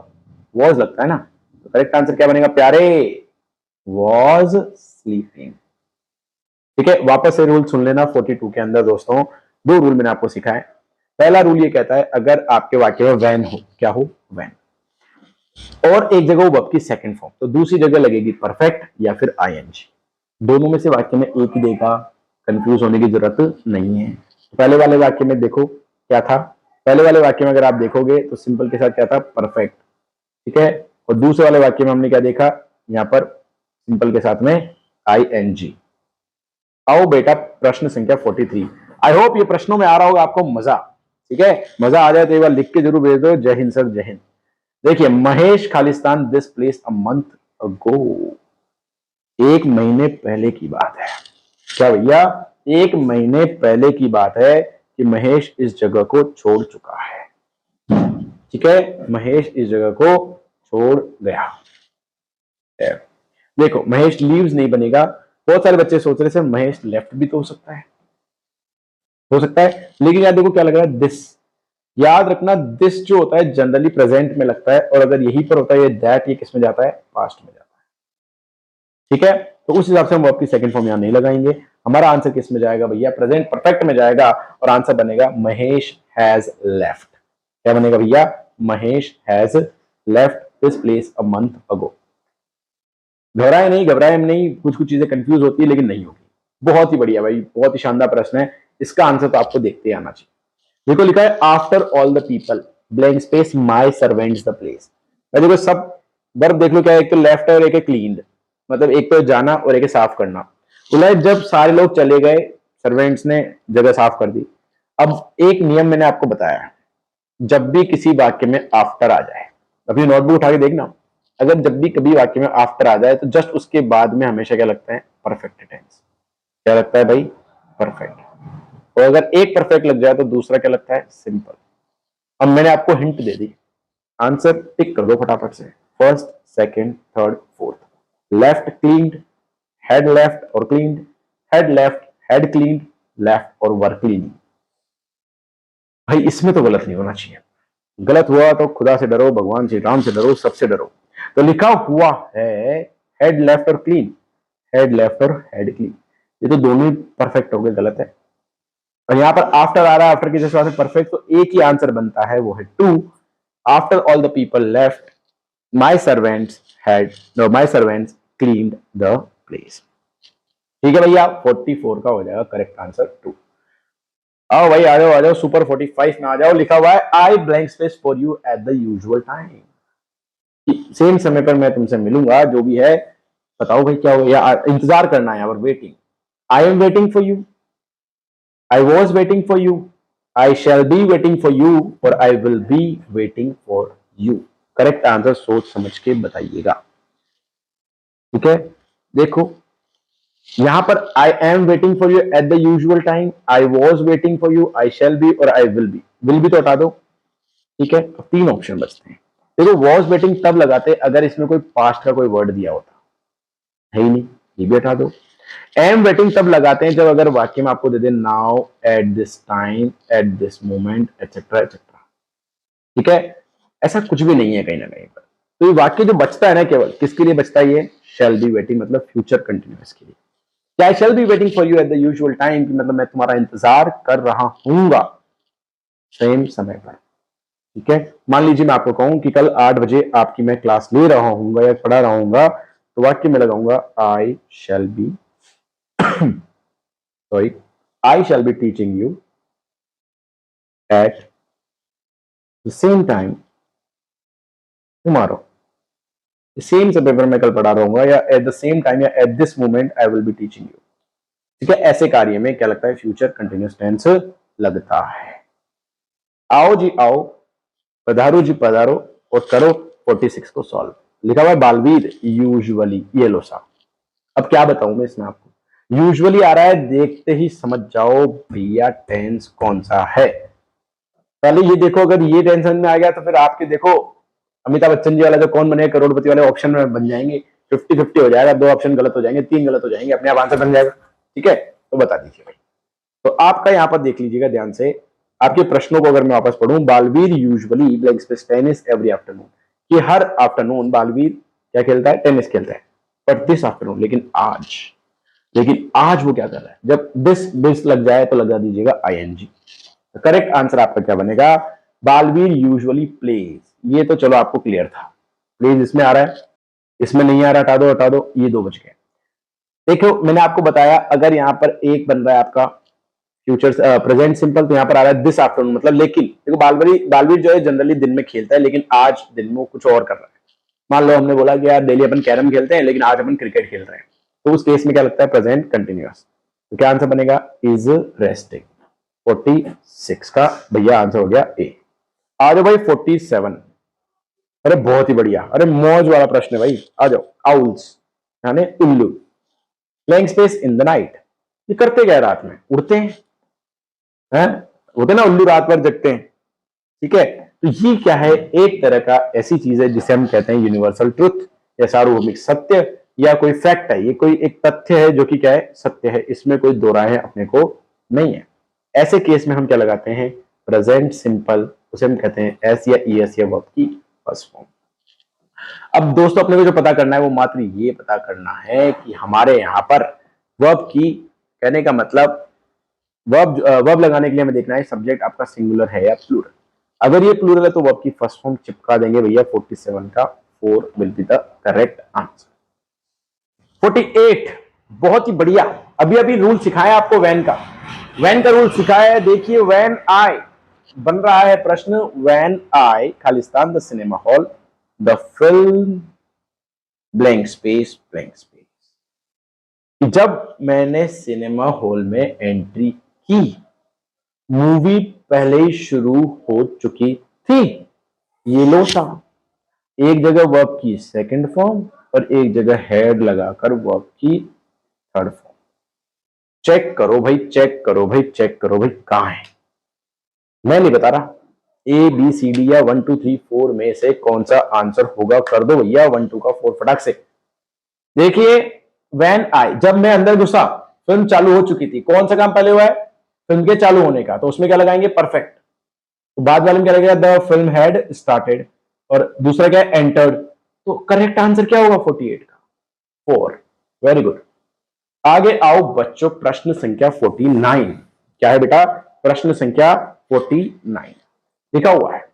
[SPEAKER 1] वॉज लगता है ना, तो करेक्ट आंसर क्या बनेगा प्यारे, वॉज स्लीपिंग। ठीक है, वापस से रूल सुन लेना 42 के अंदर दोस्तों। 2 रूल मैंने आपको सिखाए। पहला रूल ये कहता है अगर आपके वाक्य में वैन हो, क्या हो, वैन, और एक जगह वो वर्ब की सेकंड फॉर्म, तो दूसरी जगह लगेगी परफेक्ट या फिर आईएनजी। दोनों में से वाक्य में एक ही देगा, कंफ्यूज होने की जरूरत नहीं है। पहले वाले वाक्य में देखो क्या था, पहले वाले वाक्य में अगर आप देखोगे तो सिंपल के साथ क्या था, परफेक्ट। ठीक है। और दूसरे वाले वाक्य में हमने क्या देखा, यहां पर सिंपल के साथ में आईएनजी। आओ बेटा प्रश्न संख्या 43। आई होप ये प्रश्नों में आ रहा होगा आपको मजा। ठीक है, मजा आ जाए तो एक बार लिख के जरूर भेज दो, जय हिंद सर, जय हिंद। देखिए Mahesh Khalistan this place a month ago. 1 महीने पहले की बात है। क्या भैया, 1 महीने पहले की बात है कि महेश इस जगह को छोड़ चुका है। ठीक है, महेश इस जगह को छोड़ गया। देखो महेश लीव्स नहीं बनेगा। बहुत सारे बच्चे सोच रहे थे महेश लेफ्ट भी तो हो सकता है, हो सकता है, लेकिन यार देखो क्या लग रहा है, दिस। याद रखना दिस जो होता है जनरली प्रेजेंट में लगता है, और अगर यहीं पर होता है ये दैट, ये किस में जाता है, पास्ट में जाता है। ठीक है, तो उस हिसाब से हम वर्ब की सेकंड फॉर्म यहां नहीं लगाएंगे। हमारा आंसर किस में जाएगा भैया, प्रेजेंट परफेक्ट में जाएगा, और आंसर बनेगा महेश हैज लेफ्ट। क्या बनेगा भैया, Mahesh has left this place a month ago. घबराए नहीं, घबराए नहीं, कुछ कुछ चीजें कंफ्यूज होती है लेकिन नहीं होगी। बहुत ही बढ़िया भाई, बहुत ही शानदार प्रश्न है। इसका आंसर तो आपको देखते ही आना चाहिए। देखो लिखा है after all the people blank space my servants the place. देखो सब वर्ब देख लो क्या है, एक तो लेफ्ट है और एक है क्लीन्ड, मतलब एक तो जाना और एक है साफ करना। बोला जब सारे लोग चले गए, सर्वेंट्स ने जगह साफ कर दी। अब एक नियम मैंने आपको बताया, जब भी किसी वाक्य में आफ्टर आ जाए, अपनी नोटबुक उठा के देखना, अगर जब भी कभी वाक्य में आफ्टर आ जाए तो जस्ट उसके बाद में हमेशा क्या लगता है, परफेक्ट टेंस। क्या लगता है भाई, परफेक्ट। और अगर एक परफेक्ट लग जाए तो दूसरा क्या लगता है, सिंपल। अब मैंने आपको हिंट दे दी, आंसर टिक कर दो फटाफट से, first, second, third, fourth. Left cleaned, head left और cleaned, head left, head cleaned, left और वर क्लीन्ड। भाई इसमें तो गलत नहीं होना चाहिए। गलत हुआ तो खुदा से डरो, भगवान श्री राम से डरो, सबसे डरो। तो लिखा हुआ है हेड लेफ्ट और क्लीन, हेड लेफ्ट और हेड क्लीन, ये तो दोनों ही परफेक्ट हो गए, गलत है। और यहां पर आफ्टर आ रहा है, आफ्टर की जैसे परफेक्ट, तो एक ही आंसर बनता है, वो है 2। After all the people left my servants had, know my servants cleaned the place. ठीक है भैया, 44 का हो जाएगा करेक्ट आंसर 2। आओ भाई, आ जाओ सुपर 45 में आ जाओ। लिखा हुआ है आई blank space for you at the usual time. कि सेम समय पर मैं तुमसे मिलूंगा, जो भी है बताओ भाई क्या हो, या इंतजार करना है, और waiting, I am waiting for you, I was waiting for you, I shall be waiting for you, और I will be waiting for you. Correct answer सोच समझ के बताइएगा। ठीक है, देखो यहां पर I am waiting for you at the usual time, I was waiting for you, I shall be और आई विल बी तो हटा दो। ठीक है, अब 3 ऑप्शन बचते हैं। देखो वॉज वेटिंग तब लगाते अगर इसमें कोई पास्ट का कोई वर्ड दिया होता, है ही नहीं, ये भी हटा दो। एम वेटिंग तब लगाते हैं जब अगर वाक्य में आपको दे दे now, at this time, at this moment, etcetera etcetera. ठीक है, ऐसा कुछ भी नहीं है कहीं ना कहीं पर। तो ये वाक्य जो बचता है ना, केवल किसके लिए बचता है, ये शैल बी वेटिंग, मतलब फ्यूचर कंटिन्यूअस के लिए। I shall be waiting for you at the usual time, मतलब मैं तुम्हारा इंतजार कर रहा हूंगा सेम समय पर। ठीक है, मान लीजिए मैं आपको कहूं कि कल 8 बजे आपकी मैं क्लास ले रहा हूंगा या पढ़ा रहा हूंगा, तो वाक्य में लगाऊंगा I shall be sorry I shall be teaching you at the same time tomorrow. Same समय पर मैं कल पढ़ा रहा हूंगा, या एट द सेम टाइम, या at this moment I will be teaching you. ठीक है, ऐसे कार्य में क्या लगता है, फ्यूचर कंटिन्यूअस टेंस लगता है। आओ जी आओ, पधारो जी पधारो, और करो 46 को सॉल्व। लिखा हुआ है बालवीर यूजुअली, ये लो सा। अब क्या बताऊं मैं इसमें आपको, यूजुअली आ रहा है, देखते ही समझ जाओ भैया टेंस कौन सा है। पहले ये देखो, अगर ये टेंशन में आ गया तो फिर आपके देखो अमिताभ बच्चन जी वाला जो कौन बने करोड़पति वाले ऑप्शन में बन जाएंगे, 50-50 हो जाएगा, 2 ऑप्शन गलत हो जाएंगे, 3 गलत हो जाएंगे, अपने आप आंसर बन जाएगा। ठीक है, तो बता दीजिए भाई। तो आपका यहां पर देख लीजिएगा ध्यान से, आपके प्रश्नों को अगर मैं वापस पढ़ूं, Baalveer usually blank space tennis every afternoon, कि हर आफ्टरनून बालवीर क्या खेलता है, टेनिस खेलता है, बट दिस आफ्टरनून, लेकिन आज वो क्या कर रहा है, जब दिस लग जाए तो लगा दीजिएगा आईएनजी। तो करेक्ट आंसर आपका क्या बनेगा, बालवीर यूजुअली प्लेज। ये तो चलो आपको क्लियर था, प्लेज इसमें आ रहा है, इसमें नहीं आ रहा, हटा दो, ये 2 बच गए। देखो मैंने आपको बताया, अगर यहां पर एक बन रहा है आपका फ्यूचर प्रेजेंट सिंपल, तो यहां पर आ रहा है दिस आफ्टरनून, मतलब लेकिन देखो बालवीर जो है जनरली दिन में खेलता है, लेकिन आज दिन में कुछ और कर रहा है। मान लो हमने बोला कि यार डेली अपन कैरम खेलते हैं, लेकिन आज अपन क्रिकेट खेल रहे हैं, तो उस केस में क्या लगता है, प्रेजेंट कंटिन्यूअस। तो क्या आंसर बनेगा, इज रेस्टिंग। 46 का भैया आंसर हो गया ए। आ जाओ भाई 47। अरे बहुत ही बढ़िया, अरे मौज वाला प्रश्न है भाई, आ जाओ। आउल्स यानी उल्लू, playing space in the night, ये करते क्या रात में, उड़ते हैं, होते ना उल्लू, रात भर जगते हैं। ठीक है, तो ये क्या है, एक तरह का ऐसी चीज है जिसे हम कहते हैं यूनिवर्सल ट्रुथ या सार्वभौमिक सत्य, या कोई फैक्ट है, ये कोई एक तथ्य है जो कि क्या है, सत्य है, इसमें कोई दो राय अपने को नहीं है। ऐसे केस में हम क्या लगाते हैं, प्रेजेंट सिंपल, उसे हम कहते हैं एस या ईएस या वर्ब की फर्स्ट फॉर्म। अब दोस्तों अपने को जो पता करना है वो मात्र ये पता करना है कि हमारे यहाँ पर वर्ब की, कहने का मतलब वर्ब लगाने के लिए हमें देखना है सब्जेक्ट आपका सिंगुलर है या प्लूरल। अगर ये प्लूरल है तो वर्ब की फर्स्ट फॉर्म चिपका देंगे भैया, 47 का 4 will be the correct answer. 48 बहुत ही बढ़िया, अभी अभी रूल सिखाया आपको वैन का रूल सिखाया है। देखिए वैन आई बन रहा है प्रश्न, when I Khalistan the cinema hall the film blank space blank space. जब मैंने सिनेमा हॉल में एंट्री की, मूवी पहले ही शुरू हो चुकी थी। ये लो सा, एक जगह वर्ब की सेकंड फॉर्म और एक जगह हेड लगाकर वर्ब की थर्ड फॉर्म। चेक करो भाई, चेक करो भाई, चेक करो भाई, कहां है, मैं नहीं बता रहा। ए बी सी डी या 1 2 3 4 में से कौन सा आंसर होगा, कर दो भैया 1 2 का 4 फटाक से। देखिए वैन आई, जब मैं अंदर घुसा फिल्म चालू हो चुकी थी। कौन सा काम पहले हुआ है, फिल्म के चालू होने का, तो उसमें क्या लगाएंगे, परफेक्ट। तो बाद वाले में क्या लगेगा, द फिल्म हैड स्टार्टेड, और दूसरा क्या है, एंटर्ड। तो करेक्ट आंसर क्या होगा 48 का 4। Very good. आगे आओ बच्चों, प्रश्न संख्या 49। क्या है बेटा, प्रश्न संख्या 49 लिखा हुआ है,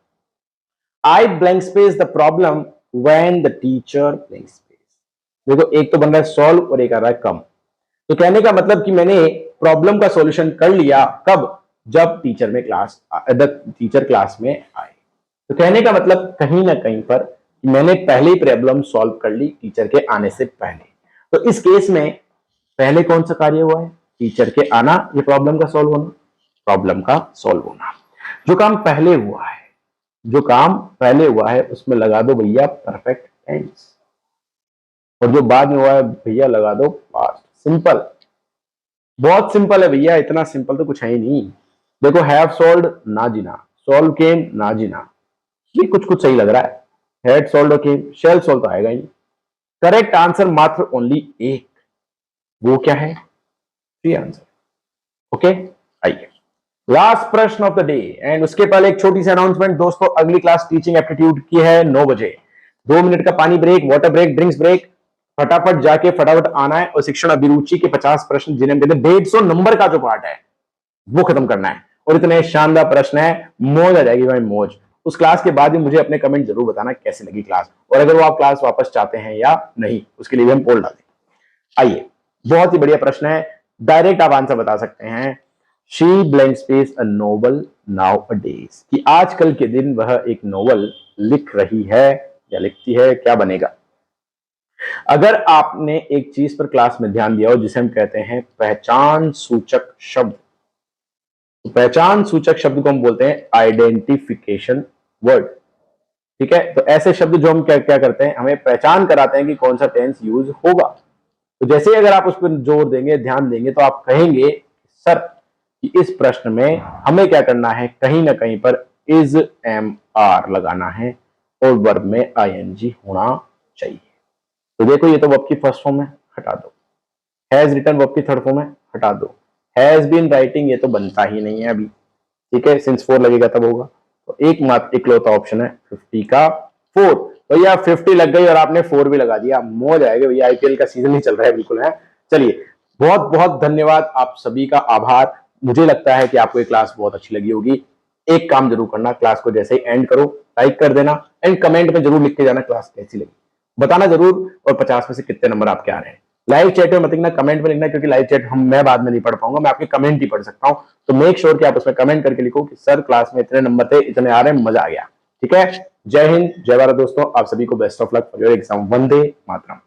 [SPEAKER 1] आई blank space the problem when the teacher blank space. देखो एक तो बन रहा है सॉल्व और एक आ रहा है कम। तो कहने का मतलब कि मैंने प्रॉब्लम का सॉल्यूशन कर लिया, कब, जब टीचर क्लास में आए। तो कहने का मतलब कहीं ना कहीं पर कि मैंने पहले ही प्रॉब्लम सॉल्व कर ली टीचर के आने से पहले। तो इस केस में पहले कौन सा कार्य हुआ है? टीचर के आना, ये प्रॉब्लम का सॉल्व होना, प्रॉब्लम का सॉल्व होना। जो काम पहले हुआ है, जो काम पहले हुआ है उसमें लगा दो भैया परफेक्ट टेंस, और जो बाद में हुआ है भैया लगा दो पास्ट। सिंपल, बहुत सिंपल है भैया, इतना सिंपल तो कुछ है ही नहीं। देखो, हैव सोल्ड ना जीना, सोल्व केम ना जीना, ये कुछ कुछ सही लग रहा है। Had sold came, shall solve तो आएगा ही। करेक्ट आंसर मात्र ओनली एक, वो क्या है? C answer. ओके, आइए लास्ट प्रश्न ऑफ द डे। एंड उसके पहले एक छोटी सी अनाउंसमेंट दोस्तों, अगली क्लास टीचिंग एप्टीट्यूड की है 9 बजे। 2 मिनट का पानी break, water break, drinks break, फटाफट जाके फटाफट आना है और शिक्षण अभिरुचि के 50 प्रश्न जिन्हें कहते हैं 150 नंबर का जो पार्ट है वो खत्म करना है। और इतने शानदार प्रश्न है, मौज आ जाएगी भाई, मौज। उस क्लास के बाद भी मुझे अपने कमेंट जरूर बताना कैसी लगी क्लास, और अगर वो आप क्लास वापस चाहते हैं या नहीं, उसके लिए भी हम पोल डालें। आइए, बहुत ही बढ़िया प्रश्न है, डायरेक्ट आप आंसर बता सकते हैं। She blank space a novel now a days, कि आजकल के दिन वह एक नोवेल लिख रही है या लिखती है, क्या बनेगा? अगर आपने एक चीज पर क्लास में ध्यान दिया हो जिसे हम कहते हैं पहचान सूचक शब्द, तो पहचान सूचक शब्द को हम बोलते हैं आइडेंटिफिकेशन वर्ड। ठीक है, तो ऐसे शब्द जो हम क्या क्या करते हैं, हमें पहचान कराते हैं कि कौन सा टेंस यूज होगा। तो जैसे ही अगर आप उस पर जोर देंगे, ध्यान देंगे, तो आप कहेंगे सर कि इस प्रश्न में हमें क्या करना है, कहीं ना कहीं पर इज एम आर लगाना है और वर्ब में आईएनजी होना चाहिए। तो देखो, ये तो वर्ब की फर्स्ट फॉर्म है, हटा दो। हैज रिटन वर्ब की थर्ड फॉर्म है, हटा दो। हैज बीन राइटिंग, ये तो बनता ही नहीं है अभी। ठीक है, सिंस 4 लगेगा तब होगा। तो एक मात्र इकलौता ऑप्शन है 50 का 4। भैया 50 लग गई और आपने 4 भी लगा दिया, मौज आएगा भैया, आईपीएल का सीजन ही चल रहा है बिल्कुल है। चलिए, बहुत बहुत धन्यवाद, आप सभी का आभार। मुझे लगता है कि आपको ये क्लास बहुत अच्छी लगी होगी। एक काम जरूर करना, क्लास को जैसे ही एंड करो लाइक कर देना, एंड कमेंट में जरूर लिख के जाना क्लास कैसी लगी, बताना जरूर, और 50 में से कितने नंबर आपके आ रहे हैं। लाइव चैट में मत लिखना, कमेंट में लिखना, क्योंकि लाइव चैट मैं बाद में नहीं पढ़ पाऊंगा, मैं आपके कमेंट ही पढ़ सकता हूं। तो मेक श्योर कि आप उसमें कमेंट करके लिखो कि सर क्लास में इतने नंबर थे, इतने आ रहे हैं, मजा आ गया। ठीक है, जय हिंद, जय भारत दोस्तों, आप सभी को best of luck for your exam. Vande Mataram.